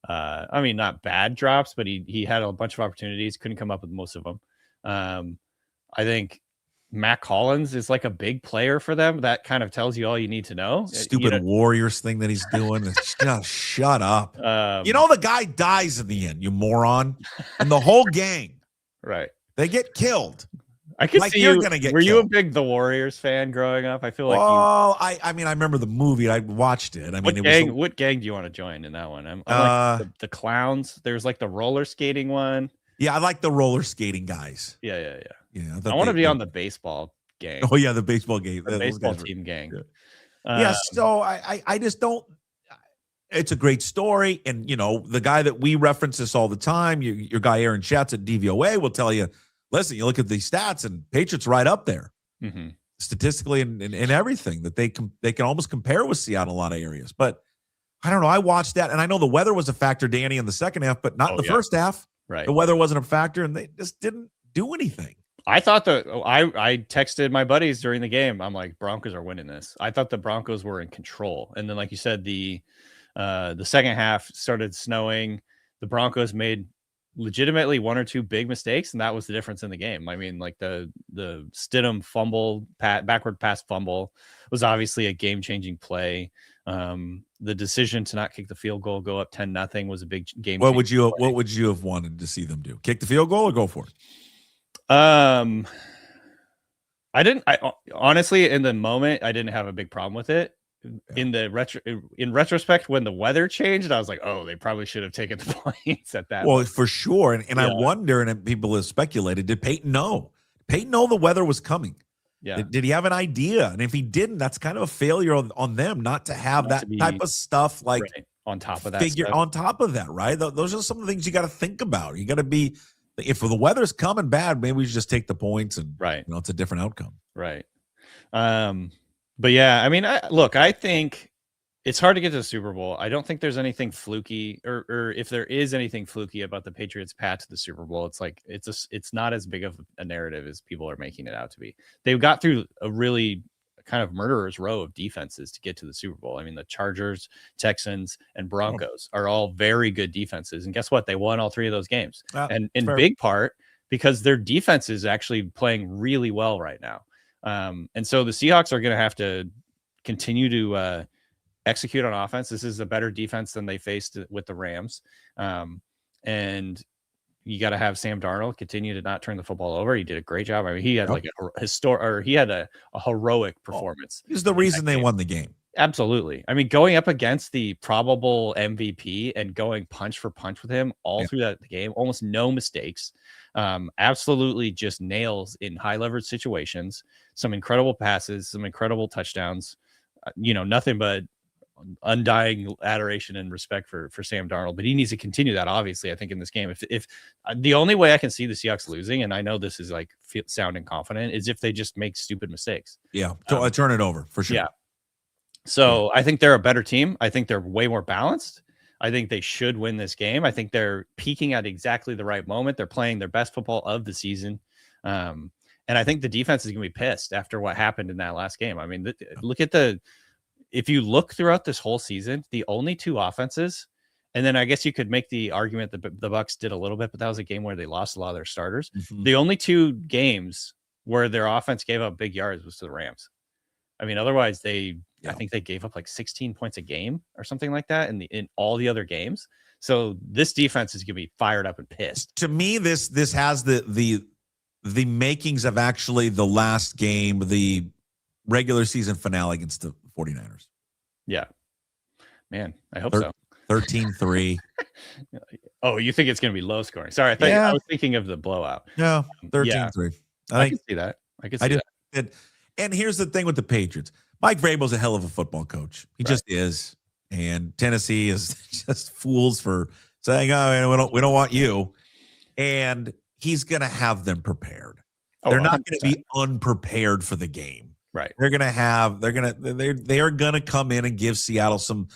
not bad drops, but he had a bunch of opportunities, couldn't come up with most of them. I think Matt Collins is like a big player for them. That kind of tells you all you need to know. Stupid Warriors thing that he's doing. Just shut up. The guy dies in the end, you moron. And the whole gang. Right. They get killed. I can see you're gonna get. Were killed. you a big The Warriors fan growing up? I feel like. I remember the movie. I watched it. I mean, what gang do you want to join in that one? I'm like the clowns. There's like the roller skating one. Yeah, I like the roller skating guys. Yeah. I want to be on the baseball gang. Oh yeah, the baseball game. The baseball team gang. Yeah. So I just don't. It's a great story, and the guy that we reference this all the time, your guy Aaron Schatz at DVOA will tell you. Listen, you look at these stats, and Patriots right up there. statistically and everything, that they can almost compare with Seattle in a lot of areas. But I don't know. I watched that, and I know the weather was a factor, Danny, in the second half, but not in the first half. Right. The weather wasn't a factor, and they just didn't do anything. I thought I texted my buddies during the game. I'm like, Broncos are winning this. I thought the Broncos were in control. And then, like you said, the second half started snowing. The Broncos made legitimately one or two big mistakes, and that was the difference in the game. I mean, like the Stidham fumble, backward pass fumble was obviously a game-changing play. The decision to not kick the field goal, go up 10-0 was a big game. What would you have wanted to see them do? Kick the field goal or go for it? I honestly, in the moment, I didn't have a big problem with it. Yeah. In retrospect, when the weather changed, I was like, oh, they probably should have taken the points at that. Well, for sure. And I wonder, and people have speculated, did Peyton know? Peyton know the weather was coming? Yeah. Did he have an idea? And if he didn't, that's kind of a failure on them not to have that type of stuff, like on top of that. On top of that, right? Those are some of the things you got to think about. You got to be, if the weather's coming bad, maybe we should just take the points, and it's a different outcome. Right. But yeah, I mean, I think it's hard to get to the Super Bowl. I don't think there's anything fluky, or if there is anything fluky about the Patriots' path to the Super Bowl, it's like it's not as big of a narrative as people are making it out to be. They've got through a really kind of murderer's row of defenses to get to the Super Bowl. I mean, the Chargers, Texans, and Broncos are all very good defenses, and guess what? They won all three of those games, and in big part because their defense is actually playing really well right now. And so the Seahawks are going to have to continue to execute on offense. This is a better defense than they faced with the Rams. And you got to have Sam Darnold continue to not turn the football over. He did a great job. I mean, he had a heroic performance. He's the reason they won the game. Absolutely. I mean, going up against the probable MVP and going punch for punch with him all through that game, almost no mistakes. Absolutely just nails in high leverage situations, some incredible passes, some incredible touchdowns, nothing but undying adoration and respect for Sam Darnold, but he needs to continue that. Obviously, I think in this game, if the only way I can see the Seahawks losing, and I know this is like sounding confident, is if they just make stupid mistakes. Yeah. Turn it over for sure. Yeah. So I think they're a better team. I think they're way more balanced. I think they should win this game. I think they're peaking at exactly the right moment. They're playing their best football of the season. And I think the defense is going to be pissed after what happened in that last game. I mean, if you look throughout this whole season, the only two offenses, and then I guess you could make the argument that the Bucs did a little bit, but that was a game where they lost a lot of their starters. Mm-hmm. The only two games where their offense gave up big yards was to the Rams. I mean, otherwise I think they gave up like 16 points a game or something like that in all the other games. So this defense is going to be fired up and pissed. To me, this has the makings of actually the last game, the regular season finale against the 49ers. Yeah, man, I hope so. 13-3. Oh, you think it's going to be low scoring? Sorry, I was thinking of the blowout. No, 13-3. I can see that. I can see that. And here's the thing with the Patriots. Mike Vrabel's a hell of a football coach. He just is. And Tennessee is just fools for saying, oh, we don't want you. And he's going to have them prepared. They're not going to be unprepared for the game. Right. They are going to come in and give Seattle some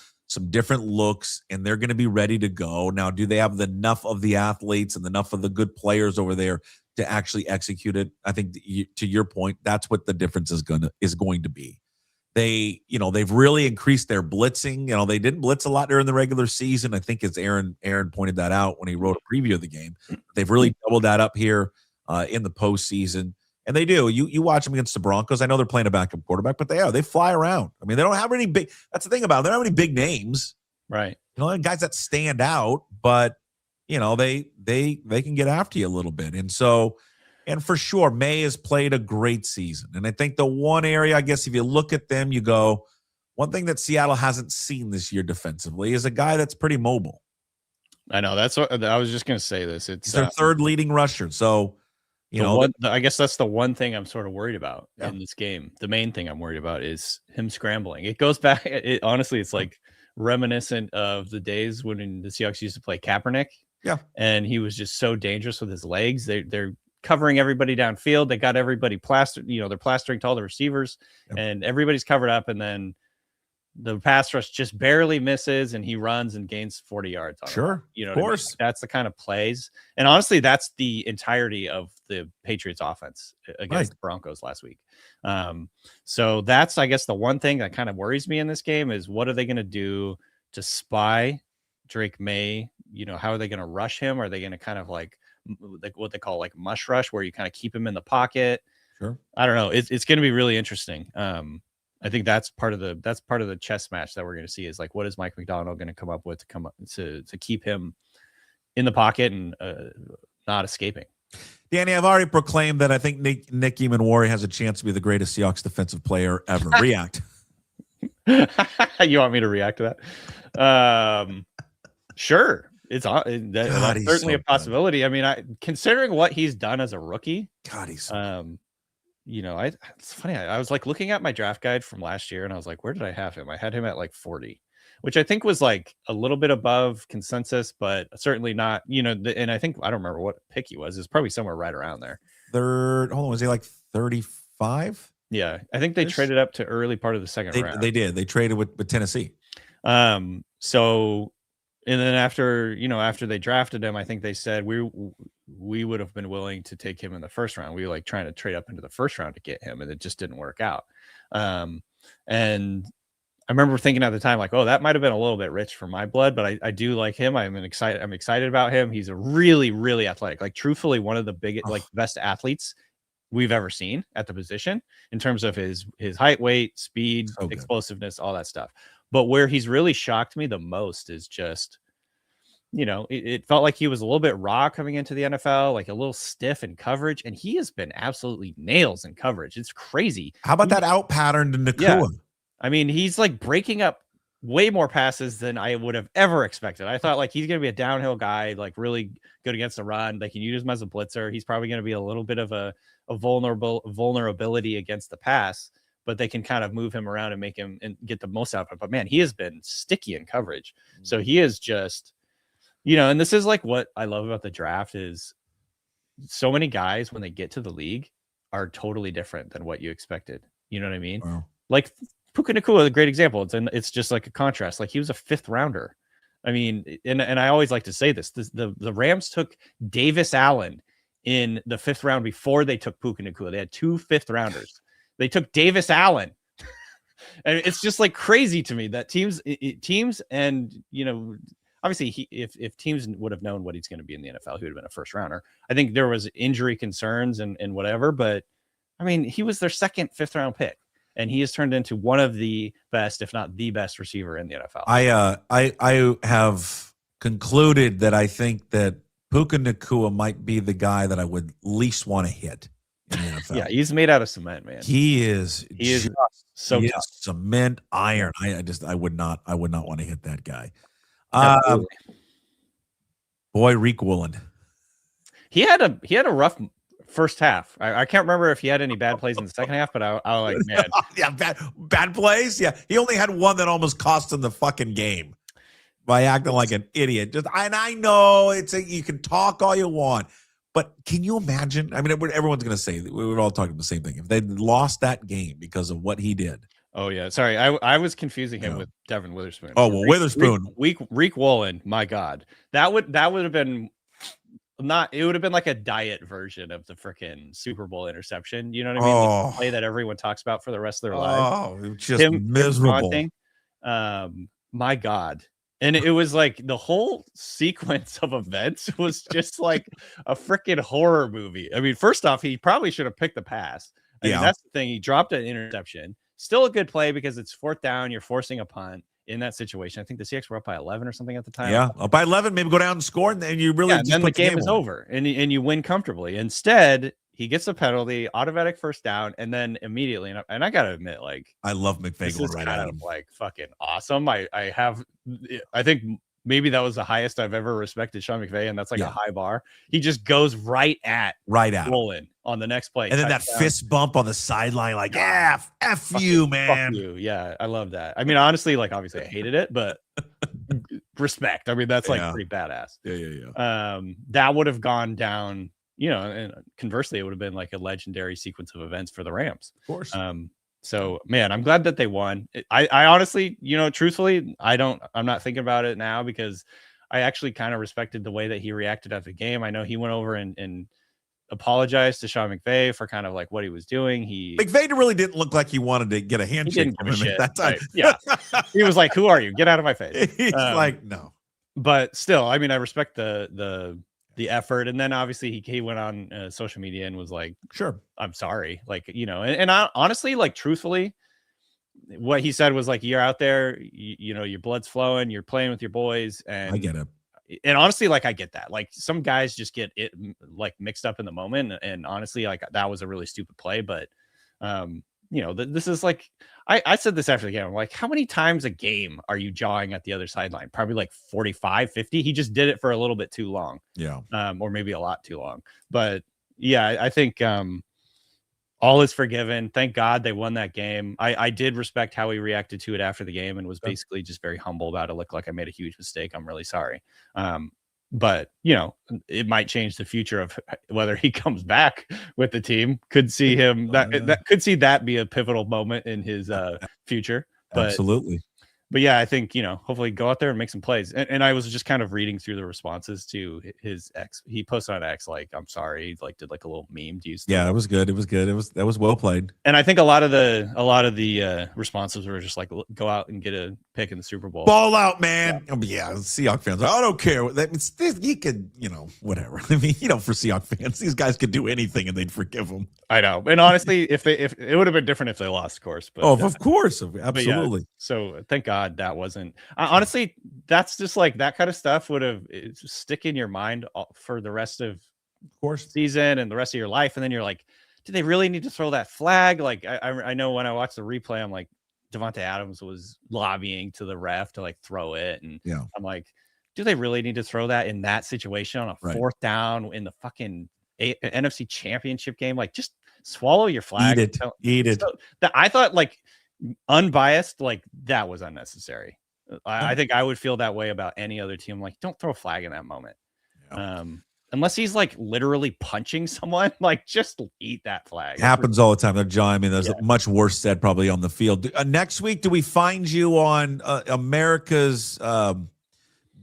different looks, and they're going to be ready to go. Now, do they have enough of the athletes and enough of the good players over there to actually execute it? I think to your point, that's what the difference is going to be. They've really increased their blitzing. They didn't blitz a lot during the regular season. I think as Aaron pointed that out when he wrote a preview of the game, they've really doubled that up here in the postseason. And they do. You watch them against the Broncos. I know they're playing a backup quarterback, but they fly around. I mean, they don't have any big. That's the thing about it. They don't have any big names, right? Guys that stand out, but they can get after you a little bit. And so, and for sure, May has played a great season. And I think the one area, I guess, if you look at them, you go, one thing that Seattle hasn't seen this year defensively is a guy that's pretty mobile. I know. That's what I was just going to say. It's their third leading rusher. So. I guess that's the one thing I'm sort of worried about in this game. The main thing I'm worried about is him scrambling. It goes back. Honestly, it's like reminiscent of the days when the Seahawks used to play Kaepernick. Yeah. And he was just so dangerous with his legs. They're covering everybody downfield. They got everybody plastered. They're plastering to all the receivers, and everybody's covered up. And then the pass rush just barely misses, and he runs and gains 40 yards. On Sure, of course. I mean? That's the kind of plays. And honestly, that's the entirety of the Patriots offense against the Broncos last week. So that's, I guess, the one thing that kind of worries me in this game is what are they going to do to spy Drake May? How are they going to rush him? Are they going to kind of like what they call like mush rush, where you kind of keep him in the pocket? Sure. I don't know. It's going to be really interesting. I think that's part of the chess match that we're going to see is like, what is Mike Macdonald going to come up with to keep him in the pocket and not escaping? Danny, I've already proclaimed that I think Nick Emmanwori has a chance to be the greatest Seahawks defensive player ever. React. You want me to react to that? Sure. That's certainly a possibility. Good. I mean, considering what he's done as a rookie, God, he's it's funny. I was like looking at my draft guide from last year, and I was like, where did I have him? I had him at like 40, which I think was like a little bit above consensus, but certainly not. And I think I don't remember what pick he was. It's probably somewhere right around there. Hold on, was he like 35? Yeah, I think they traded up to early part of the second round. They did. They traded with Tennessee. So. And then after they drafted him, I think they said we would have been willing to take him in the first round. We were like trying to trade up into the first round to get him, and it just didn't work out. And I remember thinking at the time, like, oh, that might have been a little bit rich for my blood, but I do like him. I'm excited about him. He's a really, really athletic, like truthfully one of the biggest, like best athletes we've ever seen at the position in terms of his height, weight, speed, explosiveness, all that stuff. But where he's really shocked me the most is just, it felt like he was a little bit raw coming into the NFL, like a little stiff in coverage. And he has been absolutely nails in coverage. It's crazy. How about that out pattern to Nakua? Yeah. I mean, he's like breaking up way more passes than I would have ever expected. I thought like he's going to be a downhill guy, like really good against the run. They can use him as a blitzer. He's probably going to be a little bit of a vulnerability against the pass, but they can kind of move him around and make him and get the most out of it. But man, he has been sticky in coverage. So he is just, and this is like what I love about the draft is so many guys when they get to the league are totally different than what you expected. You know what I mean? Wow. Like Puka Nacua, a great example. It's just like a contrast. Like he was a 5th rounder. I mean, and I always like to say this, the Rams took Davis Allen in the 5th round before they took Puka Nacua. They had 2 5th rounders. They took Davis Allen. And it's just like crazy to me that teams and, obviously if teams would have known what he's going to be in the NFL, he would have been a 1st rounder. I think there was injury concerns and whatever, but I mean, he was their 2nd, 5th round pick. And he has turned into one of the best, if not the best receiver in the NFL. I have concluded that I think that Puka Nacua might be the guy that I would least want to hit in the NFL. Yeah, he's made out of cement, man. He is so tough. Cement, iron. I would not want to hit that guy. Boy, Riq Woolen. He had a rough first half. I can't remember if he had any bad plays in the second half, but I was like, man. Yeah, bad plays. Yeah, he only had one that almost cost him the fucking game by acting like an idiot. And I know you can talk all you want, but can you imagine? I mean, everyone's going to say we're all talking the same thing. If they lost that game because of what he did. Oh yeah, sorry, I was confusing him with Devin Witherspoon. Oh well, Witherspoon. Riq Woolen. My God, that would have been. It would have been like a diet version of the freaking Super Bowl interception. You know what I mean? The play that everyone talks about for the rest of their lives. Oh, just miserable. My God. And it was like the whole sequence of events was just like a freaking horror movie. I mean, first off, he probably should have picked the pass. I mean, that's the thing. He dropped an interception. Still a good play because it's 4th down. You're forcing a punt. In that situation, I think the Seahawks were up by 11 or something at the time. Yeah, up by 11, maybe go down and score, and then you really just then the game is over, and you win comfortably. Instead, he gets a penalty, automatic 1st down, and then immediately, and I gotta admit, like I love McVay right at him, like fucking awesome. I think maybe that was the highest I've ever respected Sean McVay, and that's like a high bar. He just goes right at Woolen on the next play. And then that fist bump on the sideline, like, F you, man. Fuck you. Yeah, I love that. I mean, honestly, like, obviously I hated it, but respect. I mean, that's like pretty badass. Yeah. That would have gone down, and conversely, it would have been like a legendary sequence of events for the Rams. Of course. So man, I'm glad that they won. I honestly, truthfully, I'm not thinking about it now because I actually kind of respected the way that he reacted after the game. I know he went over and apologized to Sean McVay for kind of like what he was doing. McVay really didn't look like he wanted to get a handshake from him at that time. Right. Yeah. He was like, "Who are you? Get out of my face." He's like, no. But still, I mean, I respect the effort. And then obviously he went on social media and was like, "Sure, I'm sorry." Like, and I honestly, like, truthfully, what he said was like, you're out there, your blood's flowing, you're playing with your boys. And I get it. And honestly, like, I get that. Like, some guys just get it like mixed up in the moment. And honestly, like, that was a really stupid play. But, this is like, I said this after the game. I'm like, how many times a game are you jawing at the other sideline? Probably like 45, 50. He just did it for a little bit too long. Yeah. Or maybe a lot too long. But yeah, I think all is forgiven. Thank God they won that game. I did respect how he reacted to it after the game and was basically just very humble about it. Looked like I made a huge mistake. I'm really sorry. But it might change the future of whether he comes back with the team. Could see him could see that be a pivotal moment in his future. But, absolutely. But yeah, I think, hopefully go out there and make some plays. And I was just kind of reading through the responses to his ex. He posted on X, like, I'm sorry, like did like a little meme. Yeah, it was good. It was good. That was well played. And I think a lot of the responses were just like, go out and get a pick in the Super Bowl. Ball out, man. Yeah, Seahawks fans. I don't care. That means he could, whatever. I mean, for Seahawks fans, these guys could do anything and they'd forgive them. I know. And honestly, if it would have been different if they lost, of course. But of course, absolutely. Yeah, so thank God that wasn't. Honestly, that's just like that kind of stuff would have stick in your mind for the rest of course season and the rest of your life. And then you're like, do they really need to throw that flag? Like I know when I watched the replay, I'm like, Devontae Adams was lobbying to the ref to like throw it, and I'm like, do they really need to throw that in that situation on a fourth down in the fucking NFC Championship game? Like, just swallow your flag. Eat it. So I thought, like, unbiased, like, that was unnecessary. I think I would feel that way about any other team. Like, don't throw a flag in that moment. Unless he's like literally punching someone, like, just eat that flag. Happens all the time. John, I mean, there's much worse said probably on the field. Next week, do we find you on America's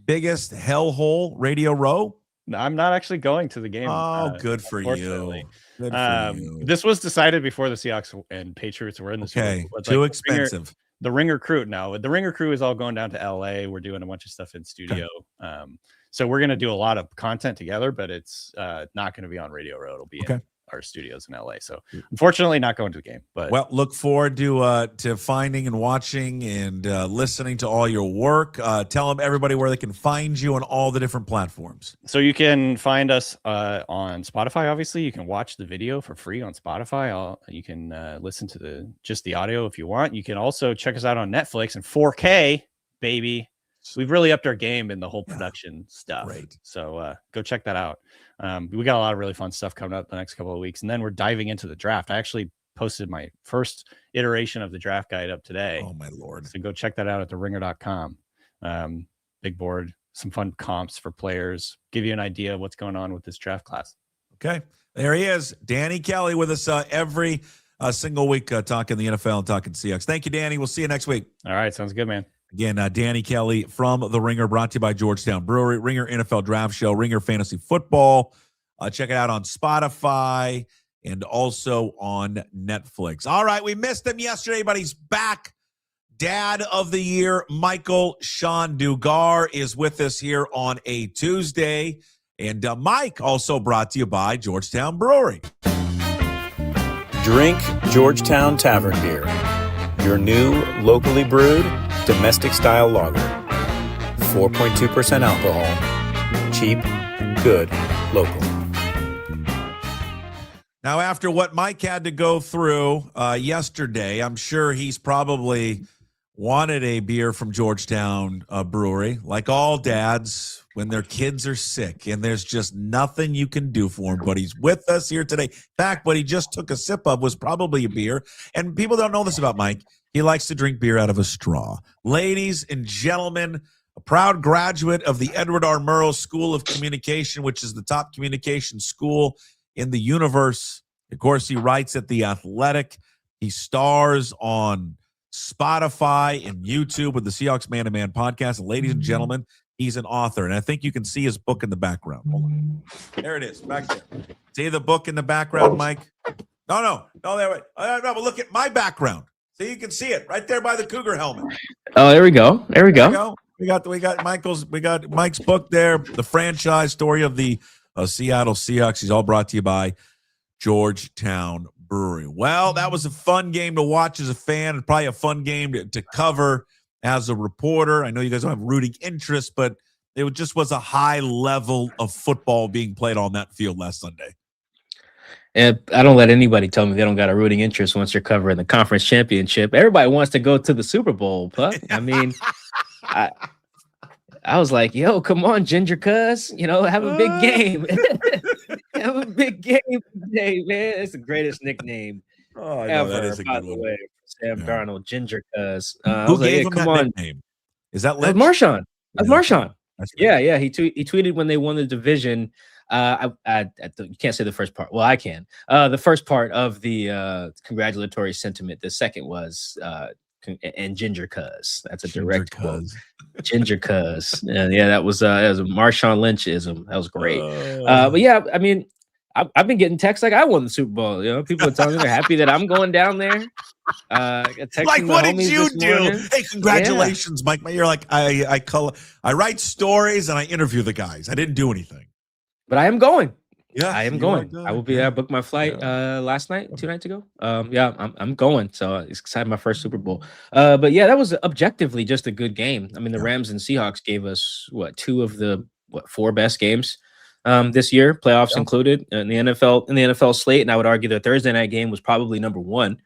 biggest hellhole, Radio Row? No, I'm not actually going to the game. Oh, good for you. Good for you. This was decided before the Seahawks and Patriots were in the Super Bowl. Too expensive. The Ringer crew. No, the Ringer crew is all going down to LA. We're doing a bunch of stuff in studio. So we're going to do a lot of content together, but it's not going to be on Radio Row. It'll be in our studios in LA. So unfortunately, not going to the game. But look forward to finding and watching and listening to all your work. Tell them everybody where they can find you on all the different platforms. So you can find us on Spotify. Obviously, you can watch the video for free on Spotify. You can listen to just the audio if you want. You can also check us out on Netflix in 4K, baby. We've really upped our game in the whole production stuff. Right. So go check that out. We got a lot of really fun stuff coming up the next couple of weeks. And then we're diving into the draft. I actually posted my first iteration of the draft guide up today. Oh, my Lord. So go check that out at theringer.com. Big board, some fun comps for players, give you an idea of what's going on with this draft class. Okay. There he is. Danny Kelly with us every single week talking the NFL and talking Seahawks. Thank you, Danny. We'll see you next week. All right. Sounds good, man. Again, Danny Kelly from The Ringer, brought to you by Georgetown Brewery, Ringer NFL Draft Show, Ringer Fantasy Football. Check it out on Spotify and also on Netflix. All right, we missed him yesterday, but he's back. Dad of the Year, Michael-Shawn Dugar, is with us here on a Tuesday. And Mike, also brought to you by Georgetown Brewery. Drink Georgetown Tavern Beer, your new locally brewed domestic-style lager. 4.2% alcohol. Cheap, good, local. Now, after what Mike had to go through yesterday, I'm sure he's probably wanted a beer from Georgetown Brewery. Like all dads, when their kids are sick and there's just nothing you can do for him. But he's with us here today. In fact, what he just took a sip of was probably a beer. And people don't know this about Mike. He likes to drink beer out of a straw. Ladies and gentlemen, a proud graduate of the Edward R. Murrow School of Communication, which is the top communication school in the universe. Of course, he writes at The Athletic. He stars on Spotify and YouTube with the Seahawks Man to Man podcast. And ladies and gentlemen, he's an author. And I think you can see his book in the background. Hold on. There it is, back there. See the book in the background, Mike? No, there. Wait. No, but look at my background. So you can see it right there by the Cougar helmet. Oh, there we go. There we go. We got Mike's book there, the franchise story of the Seattle Seahawks. He's all brought to you by Georgetown Brewery. Well, that was a fun game to watch as a fan, and probably a fun game to cover as a reporter. I know you guys don't have rooting interest, but it just was a high level of football being played on that field last Sunday. And I don't let anybody tell me they don't got a rooting interest once you're covering the conference championship. Everybody wants to go to the Super Bowl, Puck. I mean, I was like, yo, come on, Ginger Cuz, have a big game. Have a big game today, man. It's the greatest nickname ever, that is a by good the one. way. Sam Darnold, Ginger Cuz. Who gave him that nickname? Is that Lynch? Marshawn. That's Marshawn. That's Yeah. He tweeted when they won the division. You can't say the first part. Well, I can. The first part of the congratulatory sentiment. The second was and Ginger Cuz. That's a direct quote. Ginger Cuz. Yeah, that was a Marshawn Lynchism. That was great. But yeah, I mean, I've been getting texts like I won the Super Bowl. People are telling me they're happy that I'm going down there. Like, what did you do? Morning. Hey, congratulations, Mike. You're like, I write stories and I interview the guys. I didn't do anything. But I am going. Yeah, I am going. I will be there. I booked my flight last night, 2 nights ago. Yeah, I'm going. So it's excited, my first Super Bowl. But yeah, that was objectively just a good game. I mean, the Rams and Seahawks gave us two of the 4 best games this year, playoffs included, in the NFL slate. And I would argue the Thursday night game was probably number 1.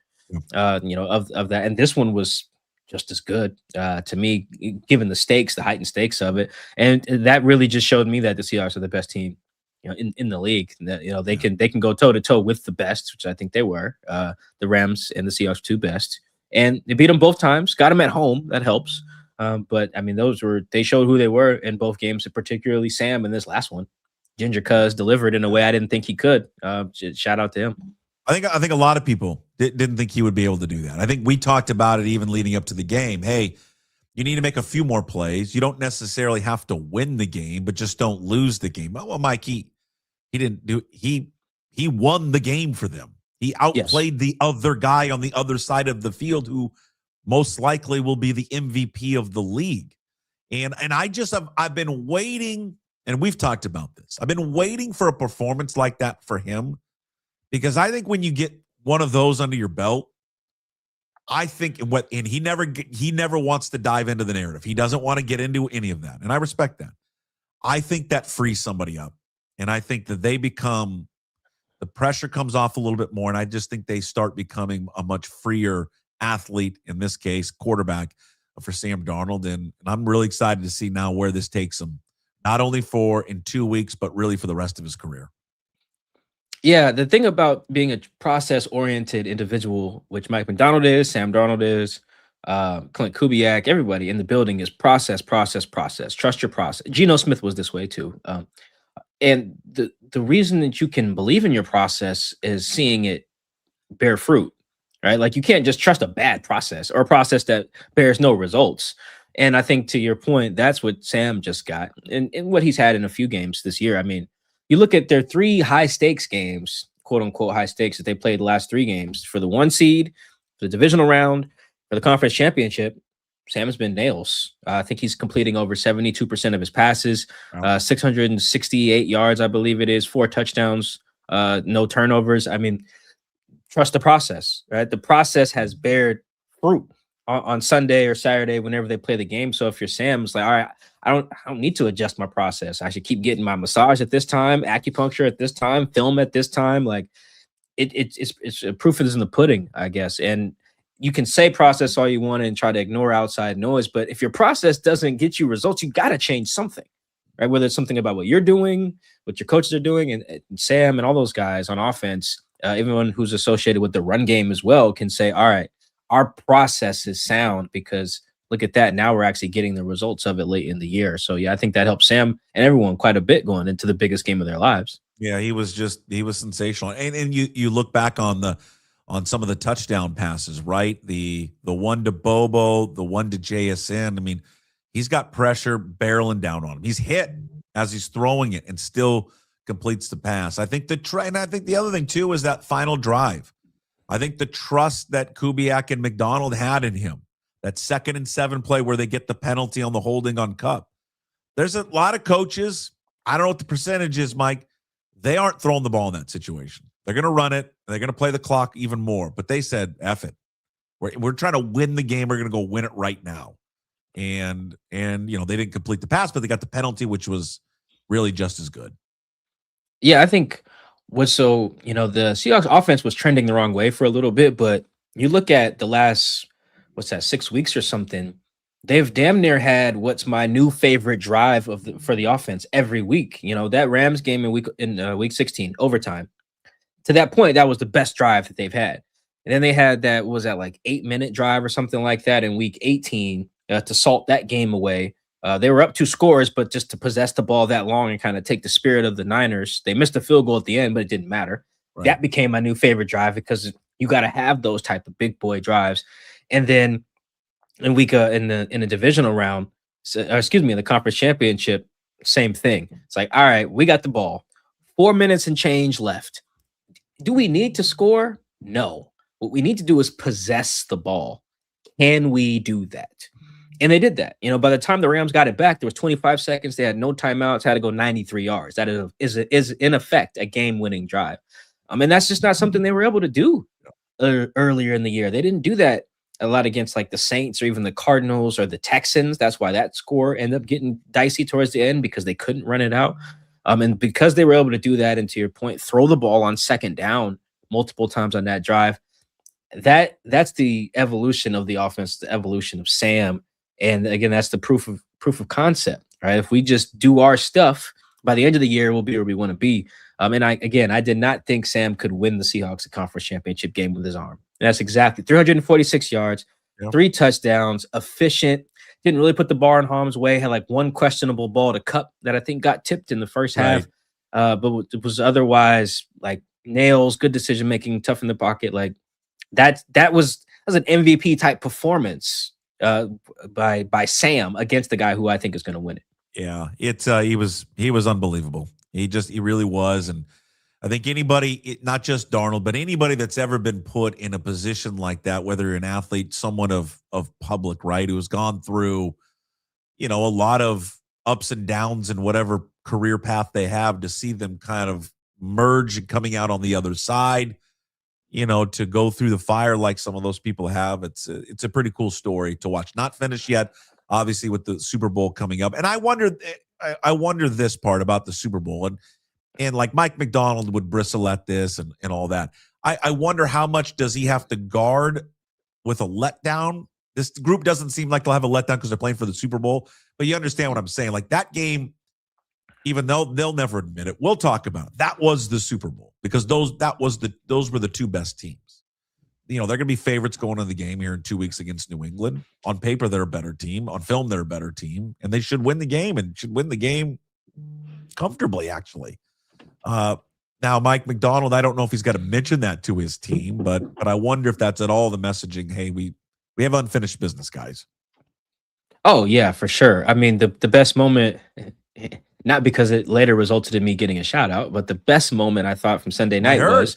Of that. And this one was just as good to me, given the stakes, the heightened stakes of it. And that really just showed me that the Seahawks are the best team in the league. That they can go toe to toe with the best, which I think they were. The Rams and the Seahawks 2 best, and they beat them both times. Got them at home, that helps. But I mean, they showed who they were in both games, and particularly Sam in this last one. Ginger Cuz delivered in a way I didn't think he could. Shout out to him. I think a lot of people didn't think he would be able to do that. I think we talked about it even leading up to the game. Hey, you need to make a few more plays. You don't necessarily have to win the game, but just don't lose the game. Well, Mike, he didn't do. He won the game for them. He outplayed the other guy on the other side of the field, who most likely will be the MVP of the league. And I've been waiting, and we've talked about this. I've been waiting for a performance like that for him. Because I think when you get one of those under your belt, I think he never wants to dive into the narrative. He doesn't want to get into any of that. And I respect that. I think that frees somebody up. And I think that the pressure comes off a little bit more. And I just think they start becoming a much freer athlete, in this case, quarterback for Sam Darnold. And I'm really excited to see now where this takes him, not only in 2 weeks, but really for the rest of his career. Yeah, the thing about being a process-oriented individual, which Mike Macdonald is, Sam Darnold is, Clint Kubiak, everybody in the building, is process. Trust your process. Geno Smith was this way too. And the reason that you can believe in your process is seeing it bear fruit, right? Like, you can't just trust a bad process or a process that bears no results. And I think, to your point, that's what Sam just got and what he's had in a few games this year. I mean, you look at their 3 high stakes games, quote unquote high stakes, that they played the last 3 games for the 1 seed, for the divisional round, for the conference championship. Sam has been nails. I think he's completing over 72% of his passes, 668 yards, I believe it is, 4 touchdowns, no turnovers. I mean, trust the process, right? The process has bared fruit on Sunday or Saturday, whenever they play the game. So if you're Sam, it's like, all right, I don't need to adjust my process. I should keep getting my massage at this time, acupuncture at this time, film at this time. Like, it's proof is in the pudding, I guess. And you can say process all you want and try to ignore outside noise, but if your process doesn't get you results, you got to change something, right? Whether it's something about what you're doing, what your coaches are doing, and Sam and all those guys on offense, everyone who's associated with the run game as well, can say, all right, our process is sound because look at that. Now we're actually getting the results of it late in the year. So yeah, I think that helps Sam and everyone quite a bit going into the biggest game of their lives. Yeah, he was sensational. And you look back on some of the touchdown passes, right? The one to Bobo, the one to JSN. I mean, he's got pressure barreling down on him. He's hit as he's throwing it and still completes the pass. I think and I think the other thing too is that final drive. I think the trust that Kubiak and Macdonald had in him, that 2nd and 7 play where they get the penalty on the holding on Cup. There's a lot of coaches, I don't know what the percentage is, Mike, they aren't throwing the ball in that situation. They're going to run it. They're going to play the clock even more. But they said, F it. We're trying to win the game. We're going to go win it right now. And they didn't complete the pass, but they got the penalty, which was really just as good. Yeah, I think the Seahawks offense was trending the wrong way for a little bit, but you look at the last, 6 weeks or something, they've damn near had what's my new favorite drive for the offense every week. That Rams game in week 16 overtime. To that point, that was the best drive that they've had. And then they had that 8-minute drive or something like that in week 18 to salt that game away. They were up 2 scores, but just to possess the ball that long and kind of take the spirit of the Niners, they missed a field goal at the end, but it didn't matter. Right. That became my new favorite drive because you got to have those type of big boy drives. And then in the divisional round, in the conference championship, same thing. It's like, all right, we got the ball, 4 minutes and change left. Do we need to score? No. What we need to do is possess the ball. Can we do that? And they did that. By the time the Rams got it back, there was 25 seconds. They had no timeouts, had to go 93 yards. That is in effect a game-winning drive. And that's just not something they were able to do earlier in the year. They didn't do that a lot against the Saints or even the Cardinals or the Texans. That's why that score ended up getting dicey towards the end because they couldn't run it out. And because they were able to do that, and to your point, throw the ball on 2nd down multiple times on that drive, that's the evolution of the offense, the evolution of Sam. And again, that's the proof of concept, right? If we just do our stuff, by the end of the year, we'll be where we want to be. And I did not think Sam could win the Seahawks a conference championship game with his arm. And that's exactly 346 yards, 3 touchdowns, efficient. Didn't really put the ball in harm's way. Had one questionable ball to Cup that I think got tipped in the first half. But it was otherwise nails, good decision making, tough in the pocket. That was an MVP type performance by Sam against the guy who I think is going to win it. Yeah, he was unbelievable. He really was. And I think anybody, not just Darnold, but anybody that's ever been put in a position like that, whether you're an athlete, someone of public, right, who has gone through, a lot of ups and downs in whatever career path they have, to see them kind of merge and coming out on the other side, to go through the fire like some of those people have. It's a pretty cool story to watch. Not finished yet, obviously, with the Super Bowl coming up. And I wonder this part about the Super Bowl, and Mike Macdonald would bristle at this and all that. I wonder how much does he have to guard with a letdown? This group doesn't seem like they'll have a letdown because they're playing for the Super Bowl, but you understand what I'm saying. That game, even though they'll never admit it, we'll talk about it. That was the Super Bowl because those were the 2 best teams. They're going to be favorites going into the game here in 2 weeks against New England. On paper, they're a better team. On film, they're a better team, and they should win the game, and should win the game comfortably, actually. Now, Mike Macdonald, I don't know if he's got to mention that to his team, but I wonder if that's at all the messaging. Hey, we have unfinished business, guys. Oh yeah, for sure. I mean, the best moment, not because it later resulted in me getting a shout out, but the best moment I thought from Sunday night was,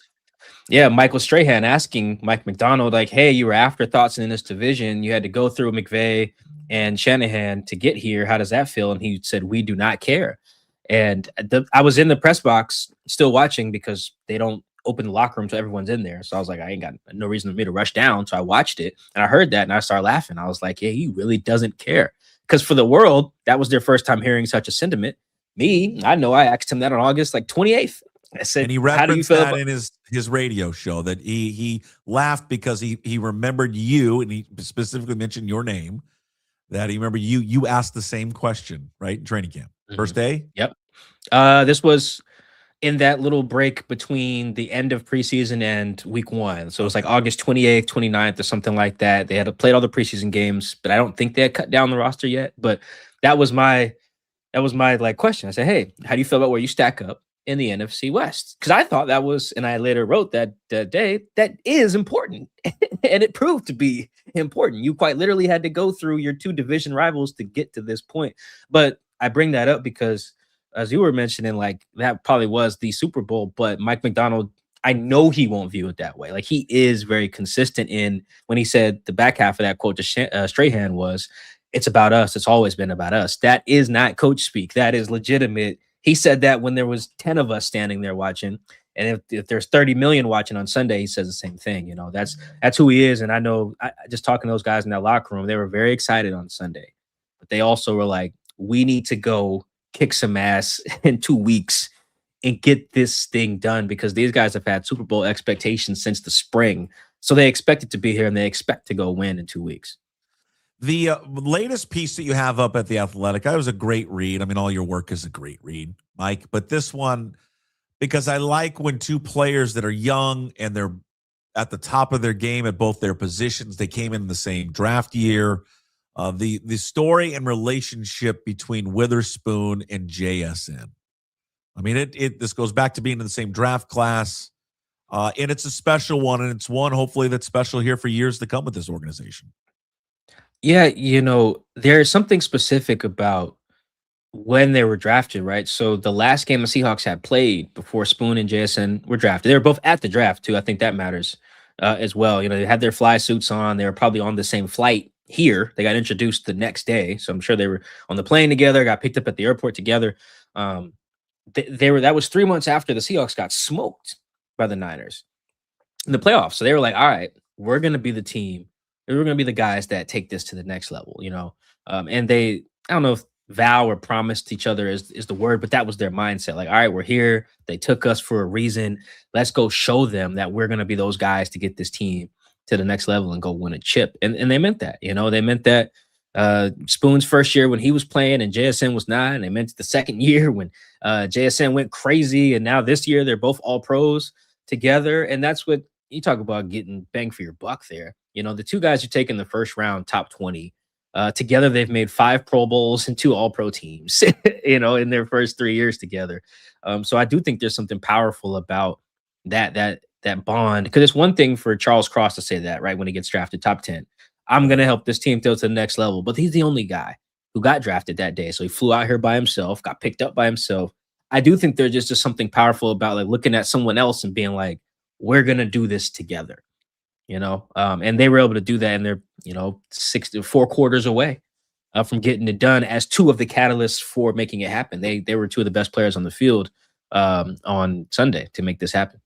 Michael Strahan asking Mike Macdonald, hey, you were afterthoughts in this division. You had to go through McVay and Shanahan to get here. How does that feel? And he said, we do not care. And I was in the press box still watching because they don't open the locker room till everyone's in there. So I was like, I ain't got no reason for me to rush down. So I watched it and I heard that and I started laughing. I was like, yeah, he really doesn't care. Because for the world, that was their first time hearing such a sentiment. Me, I know I asked him that on August 28th. I said, and he referenced that in his radio show, that he laughed because he remembered you, and he specifically mentioned your name, that he remembered you asked the same question, right? In training camp. First day? Yep. This was in that little break between the end of preseason and week 1. So it was like August 28th, 29th or something like that. They had played all the preseason games, but I don't think they had cut down the roster yet. But that was my like question. I said, hey, how do you feel about where you stack up in the NFC West? Because I thought that was, and I later wrote that day, that is important. And it proved to be important. You quite literally had to go through your 2 division rivals to get to this point. But I bring that up because, as you were mentioning, like that probably was the Super Bowl, but Mike Macdonald, I know he won't view it that way. Like he is very consistent in when he said the back half of that quote to Strahan was, it's about us. It's always been about us. That is not coach speak. That is legitimate. He said that when there was 10 of us standing there watching. And if there's 30 million watching on Sunday, he says the same thing. You know, that's who he is. And I know just talking to those guys in that locker room, they were very excited on Sunday, but they also were like, we need to go kick some ass in 2 weeks and get this thing done because these guys have had Super Bowl expectations since the spring. So they expect it to be here and they expect to go win in 2 weeks. The latest piece that you have up at The Athletic, that was a great read. I mean, all your work is a great read, Mike. But this one, because I like when 2 players that are young and they're at the top of their game at both their positions, they came in the same draft year. The story and relationship between Witherspoon and JSN. I mean, this goes back to being in the same draft class, and it's a special one, and it's one hopefully that's special here for years to come with this organization. Yeah, you know, there's something specific about when they were drafted, right? So the last game the Seahawks had played before Spoon and JSN were drafted, they were both at the draft too. I think that matters as well. You know, they had their fly suits on. They were probably on the same flight here. They got introduced the next day. So I'm sure they were on the plane together, got picked up at the airport together. That was 3 months after the Seahawks got smoked by the Niners in the playoffs. So they were like, all right, we're going to be the team. We're going to be the guys that take this to the next level, you know? And I don't know if vow or promised each other is the word, but that was their mindset. Like, all right, we're here. They took us for a reason. Let's go show them that we're going to be those guys to get this team to the next level and go win a chip. And they meant that, you know, they meant that Spoon's first year when he was playing and JSN was not, and they meant the second year when JSN went crazy. And now this year they're both all pros together. And that's what you talk about, getting bang for your buck there. You know, the 2 guys you take in the first round, top 20, together they've made 5 Pro Bowls and 2 All-Pro teams, you know, in their first 3 years together. So I do think there's something powerful about that bond, because it's one thing for Charles Cross to say that, right, when he gets drafted top 10, I'm going to help this team go to the next level. But he's the only guy who got drafted that day. So he flew out here by himself, got picked up by himself. I do think there's just something powerful about like looking at someone else and being like, we're going to do this together. You know, and they were able to do that, and they're, you know, 4 quarters away from getting it done as 2 of the catalysts for making it happen. They were 2 of the best players on the field on Sunday to make this happen.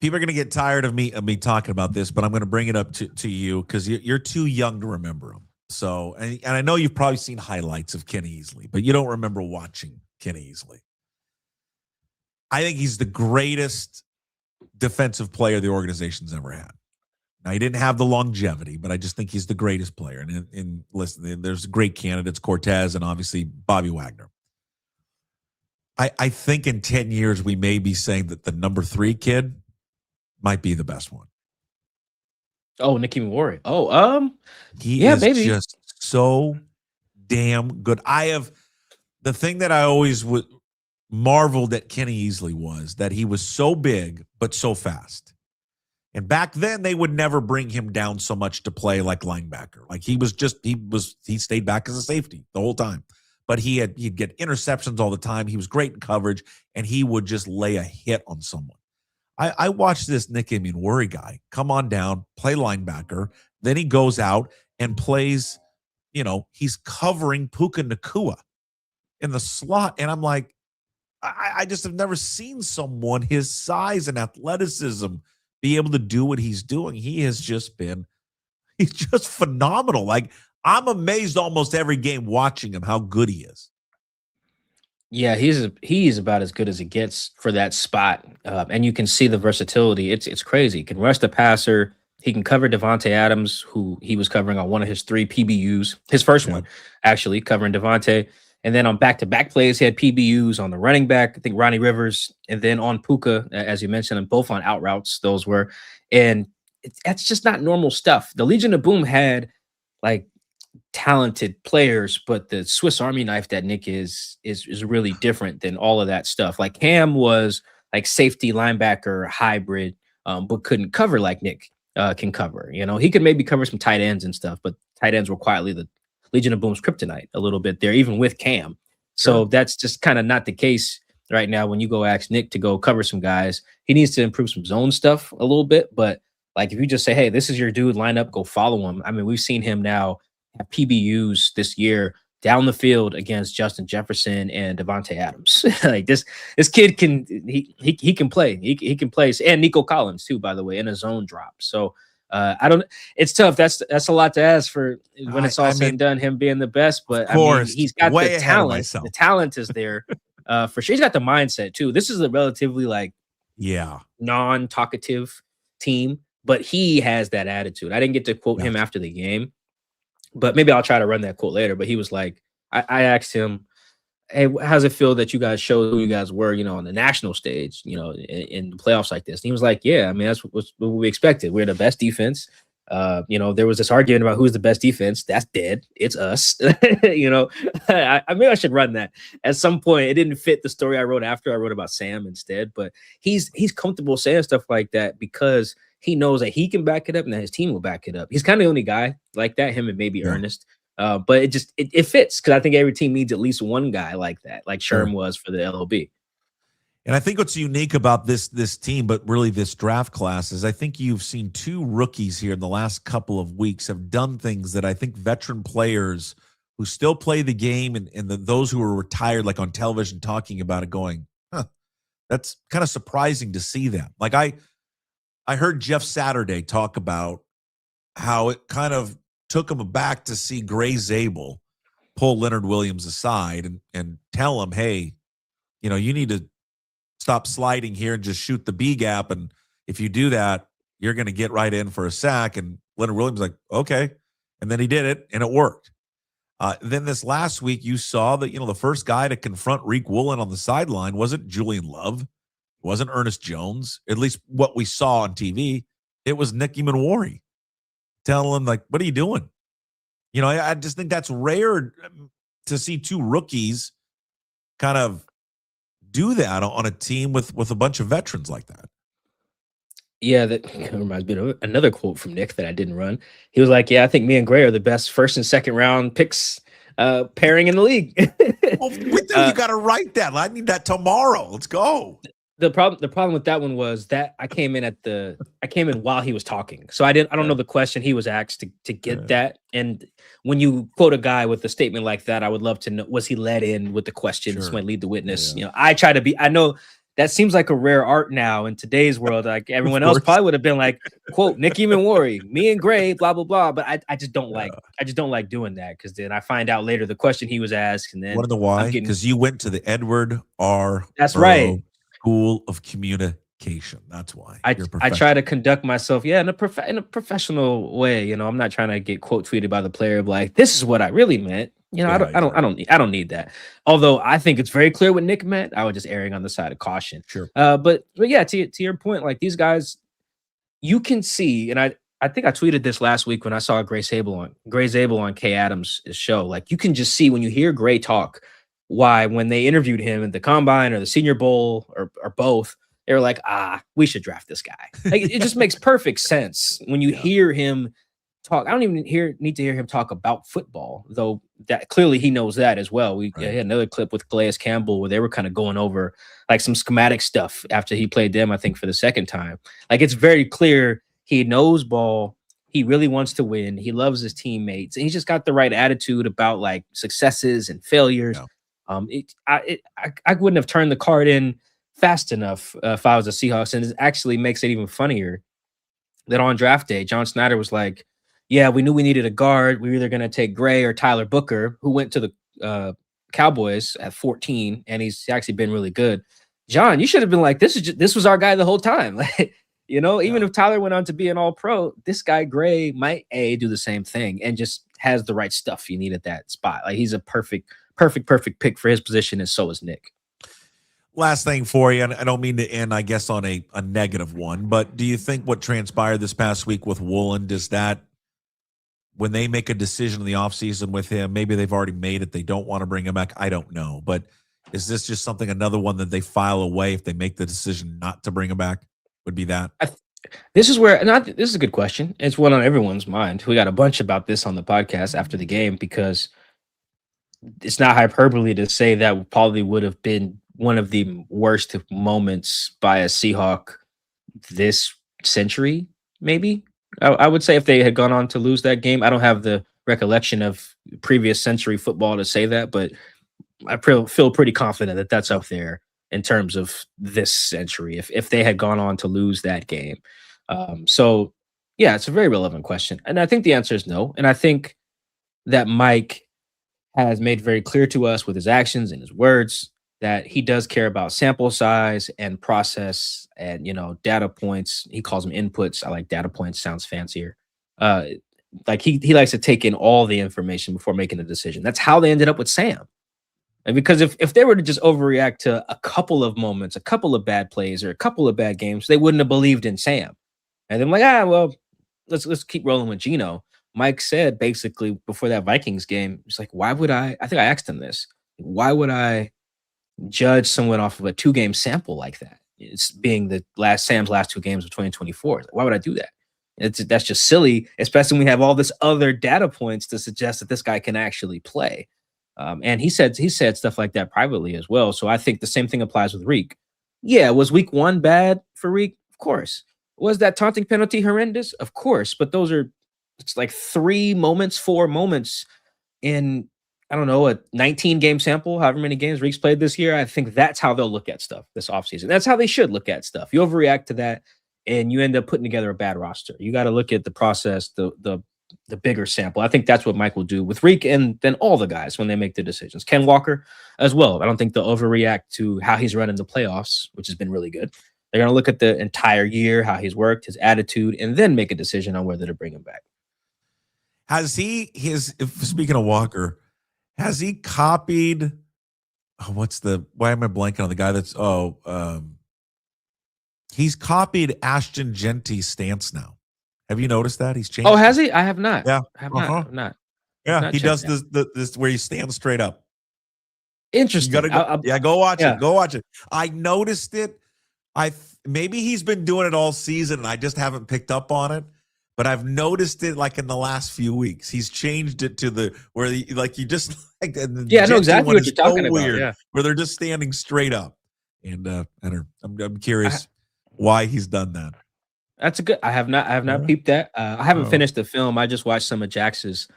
People are going to get tired of me talking about this, but I'm going to bring it up to you because you're too young to remember him. So, and I know you've probably seen highlights of Kenny Easley, but you don't remember watching Kenny Easley. I think he's the greatest defensive player the organization's ever had. Now, he didn't have the longevity, but I just think he's the greatest player. And listen, there's great candidates, Cortez and obviously Bobby Wagner. I think in 10 years, we may be saying that the number 3 kid might be the best one. Oh, Nick Emmanwori. He is just so damn good. The thing that I always marveled at Kenny Easley was that he was so big, but so fast. And back then they would never bring him down so much to play like linebacker. Like he stayed back as a safety the whole time, but he'd get interceptions all the time. He was great in coverage and he would just lay a hit on someone. I watched this Nick Emmanwori guy come on down, play linebacker. Then he goes out and plays, you know, he's covering Puka Nacua in the slot. And I'm like, I just have never seen someone his size and athleticism be able to do what he's doing. He's just phenomenal. Like, I'm amazed almost every game watching him, how good he is. Yeah, he's about as good as it gets for that spot. And you can see the versatility. It's crazy. He can rush the passer. He can cover Devontae Adams, who he was covering on one of his 3 PBUs. His first one, actually, covering Devontae. And then on back-to-back plays, he had PBUs on the running back, I think Ronnie Rivers, and then on Puka, as you mentioned, and both on out routes, those were. And that's just not normal stuff. The Legion of Boom had like talented players, but the Swiss Army knife that Nick is really different than all of that stuff. Like Cam was like safety linebacker hybrid, but couldn't cover like Nick can cover. You know, he could maybe cover some tight ends and stuff, but tight ends were quietly the Legion of Boom's kryptonite a little bit there, even with Cam. So that's just kind of not the case right now. When you go ask Nick to go cover some guys, he needs to improve some zone stuff a little bit. But like, if you just say, hey, this is your dude, line up, go follow him. I mean, we've seen him now have PBUs this year down the field against Justin Jefferson and Devontae Adams. Like this kid can, he can play. He can play. And Nico Collins too, by the way, in a zone drop. So it's tough. That's a lot to ask for when it's all said and done, him being the best, but I mean, he's got the talent. The talent is there for sure. He's got the mindset too. This is a relatively like non-talkative team, but he has that attitude. I didn't get to quote him after the game, but maybe I'll try to run that quote later. But he was like, I asked him, hey, how's it feel that you guys showed who you guys were, you know, on the national stage, you know, in the playoffs like this? And he was like, yeah, I mean, that's what we expected. We're the best defense. You know, there was this argument about who's the best defense. That's dead. It's us. You know, maybe I should run that at some point. It didn't fit the story I wrote after. I wrote about Sam instead, but he's comfortable saying stuff like that because he knows that he can back it up and that his team will back it up. He's kind of the only guy like that, him and maybe Ernest. But it fits because I think every team needs at least one guy like that, like Sherm was for the LOB. And I think what's unique about this team, but really this draft class, is I think you've seen two rookies here in the last couple of weeks have done things that I think veteran players who still play the game and those who are retired, like on television, talking about it, going, that's kind of surprising to see them. Like I heard Jeff Saturday talk about how it kind of took him aback to see Gray Zabel pull Leonard Williams aside and tell him, hey, you know, you need to stop sliding here and just shoot the B gap. And if you do that, you're going to get right in for a sack. And Leonard Williams was like, okay. And then he did it and it worked. Then this last week, you saw that, you know, the first guy to confront Riq Woolen on the sideline wasn't Julian Love. It wasn't Ernest Jones, at least what we saw on TV. It was Nick Emmanwori. Telling him, like, what are you doing? You know, I just think that's rare to see two rookies kind of do that on a team with a bunch of veterans like that. Yeah, that reminds me of another quote from Nick that I didn't run. He was like, yeah, I think me and Gray are the best first and second round picks pairing in the league. Well, you got to write that. I need that tomorrow. Let's go. The problem with that one was that I came in while he was talking. So I don't know the question he was asked to get that. And when you quote a guy with a statement like that, I would love to know, was he let in with the questions when lead the witness? You know, I know that seems like a rare art now in today's world. Like everyone else probably would have been like, quote, Nick Emmanwori, me and Gray, blah, blah, blah. But I just don't like doing that because then I find out later the question he was asked. And then want to know why? Because you went to the Edward R. That's right. School of Communication. That's why I try to conduct myself, in a professional way. You know, I'm not trying to get quote tweeted by the player of like, this is what I really meant. You know, I don't need that. Although I think it's very clear what Nick meant. I was just erring on the side of caution. Sure. But yeah, to your point, like these guys, you can see, and I think I tweeted this last week when I saw Gray Zabel on Kay Adams' show. Like you can just see when you hear Gray talk, why when they interviewed him at the Combine or the Senior Bowl or both, they were like, we should draft this guy. Like, it just makes perfect sense when you hear him talk. I don't even need to hear him talk about football, though that clearly he knows that as well. We had another clip with Calais Campbell where they were kind of going over like some schematic stuff after he played them, I think for the second time. Like it's very clear he knows ball. He really wants to win. He loves his teammates. And he's just got the right attitude about like successes and failures. I wouldn't have turned the card in fast enough if I was a Seahawks, and it actually makes it even funnier that on draft day, John Snyder was like, yeah, we knew we needed a guard. We were either going to take Gray or Tyler Booker, who went to the Cowboys at 14, and he's actually been really good. John, you should have been like, this was our guy the whole time. You know, even if Tyler went on to be an all-pro, this guy Gray might do the same thing and just has the right stuff you need at that spot. Like he's a perfect pick for his position, and so is Nick. Last thing for you, and I don't mean to end, I guess, on a negative one, but do you think what transpired this past week with Woolen, does that, when they make a decision in the offseason with him, maybe they've already made it, they don't want to bring him back, I don't know, but is this just something, another one that they file away if they make the decision not to bring him back? Would be that? This is where, this is a good question. It's one on everyone's mind. We got a bunch about this on the podcast after the game, because it's not hyperbole to say that probably would have been one of the worst moments by a Seahawk this century, maybe. I would say if they had gone on to lose that game. I don't have the recollection of previous century football to say that, but I feel pretty confident that that's up there in terms of this century if they had gone on to lose that game. So, yeah, it's a very relevant question. And I think the answer is no. And I think that Mike has made very clear to us with his actions and his words that he does care about sample size and process and, data points. He calls them inputs. I like data points. Sounds fancier. Like he likes to take in all the information before making a decision. That's how they ended up with Sam. And because if they were to just overreact to a couple of moments, a couple of bad plays or a couple of bad games, they wouldn't have believed in Sam. And then well, let's keep rolling with Geno. Mike said basically before that Vikings game, it's like, why would I think I asked him this, why would I judge someone off of a 2-game sample like that? It's being Sam's last 2 games of 2024. Why would I do that? That's just silly, especially when we have all this other data points to suggest that this guy can actually play. And he said stuff like that privately as well. So I think the same thing applies with Riq. Yeah, was week 1 bad for Riq? Of course. Was that taunting penalty horrendous? Of course. But it's like 4 moments in, I don't know, a 19-game sample, however many games Riq's played this year. I think that's how they'll look at stuff this offseason. That's how they should look at stuff. You overreact to that, and you end up putting together a bad roster. You got to look at the process, the bigger sample. I think that's what Mike will do with Riq and then all the guys when they make the decisions. Ken Walker as well. I don't think they'll overreact to how he's running the playoffs, which has been really good. They're going to look at the entire year, how he's worked, his attitude, and then make a decision on whether to bring him back. Speaking of Walker, has he copied, why am I blanking on the guy he's copied Ashton Genty's stance now. Have you noticed that? He's changed. Oh, has he? I have not. Yeah. I have not. Yeah, he does this where he stands straight up. Interesting. You gotta go watch it. Go watch it. I noticed it. Maybe he's been doing it all season and I just haven't picked up on it. But I've noticed it like in the last few weeks. He's changed it to I know exactly what you're talking about. Yeah. Where they're just standing straight up. And I'm curious why he's done that. That's a good. I have not peeped that. I haven't finished the film. I just watched some of Jax's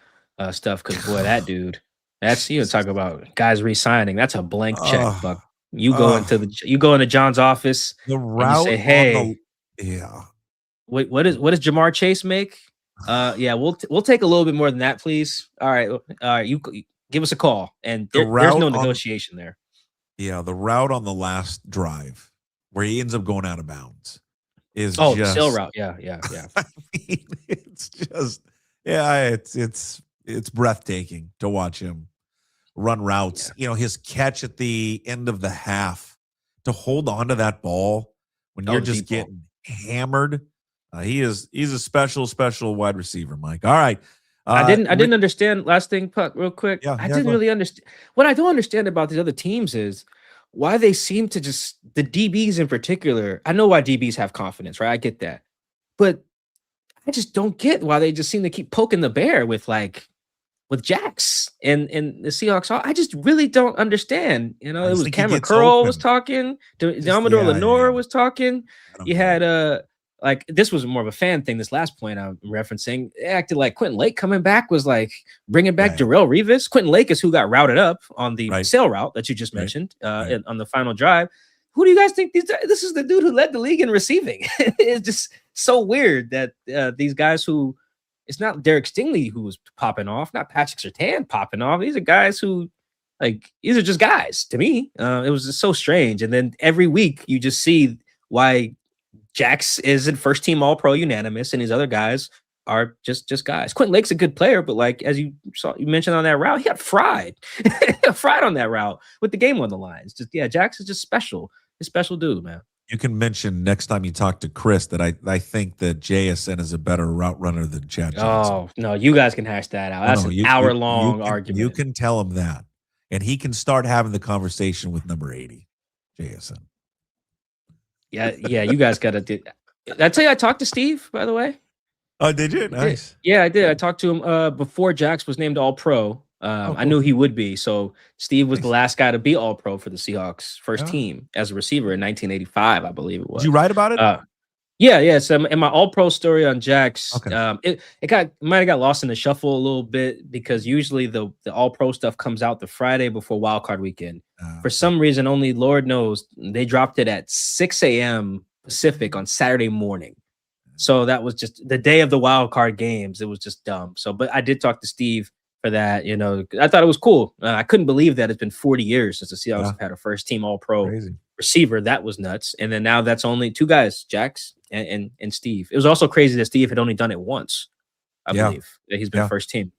stuff because boy, that dude. That's talk about guys re-signing. That's a blank check, Buck. You go into John's office. The route. And you say, hey, yeah. What does Jamar Chase make? Yeah, we'll take a little bit more than that, please. All right. You give us a call, and there's no negotiation there. Yeah, the route on the last drive where he ends up going out of bounds is the sail route. Yeah. I mean, it's just it's breathtaking to watch him run routes. Yeah. His catch at the end of the half to hold on to that ball when you're just getting hammered. He's a special wide receiver, Mike. All right. I didn't understand. Last thing, Puck, real quick. I didn't really understand. What I don't understand about these other teams is why they seem to just, the DBs in particular. I know why DBs have confidence, right? I get that, but I just don't get why they just seem to keep poking the bear with Jax and the Seahawks. I just really don't understand. It was Cameron Curl was talking. Amador Lenore was talking. You had this was more of a fan thing. This last point I'm referencing, it acted like Quentin Lake coming back was like bringing back Darrelle Revis. Quentin Lake is who got routed up on the sail route that you just mentioned on the final drive. Who do you guys think this is the dude who led the league in receiving? It's just so weird that these guys who, it's not Derek Stingley who's popping off, not Patrick Surtain popping off. These are guys who, these are just guys to me. It was just so strange. And then every week you just see why Jax isn't first team All-Pro unanimous, and these other guys are just guys. Quentin Lake's a good player, but like as you mentioned on that route, he got fried. He got fried on that route with the game on the line. It's just Jax is just special. He's a special dude, man. You can mention next time you talk to Chris that I think that JSN is a better route runner than Chad Johnson. Oh no, you guys can hash that out. That's an hour-long argument. You can tell him that, and he can start having the conversation with number 80, JSN. Yeah, you guys got to do. Did I tell you I talked to Steve, by the way? Oh, did you? Nice. Yeah, I did. I talked to him before Jax was named All-Pro. Cool. I knew he would be. So Steve was the last guy to be All-Pro for the Seahawks first team as a receiver in 1985, I believe it was. Did you write about it? Yeah. So in my All-Pro story on Jax, Okay. it might have got lost in the shuffle a little bit because usually the All-Pro stuff comes out the Friday before Wild Card Weekend. For some reason, only Lord knows, they dropped it at 6 a.m. Pacific on Saturday morning. So that was just the day of the Wild Card games. It was just dumb. So, but I did talk to Steve for that. You know, I thought it was cool. I couldn't believe that it's been 40 years since the Seahawks have had a first team All-Pro receiver. That was nuts. And then now that's only two guys, Jax and Steve. It was also crazy that Steve had only done it once. I believe that he's been first team,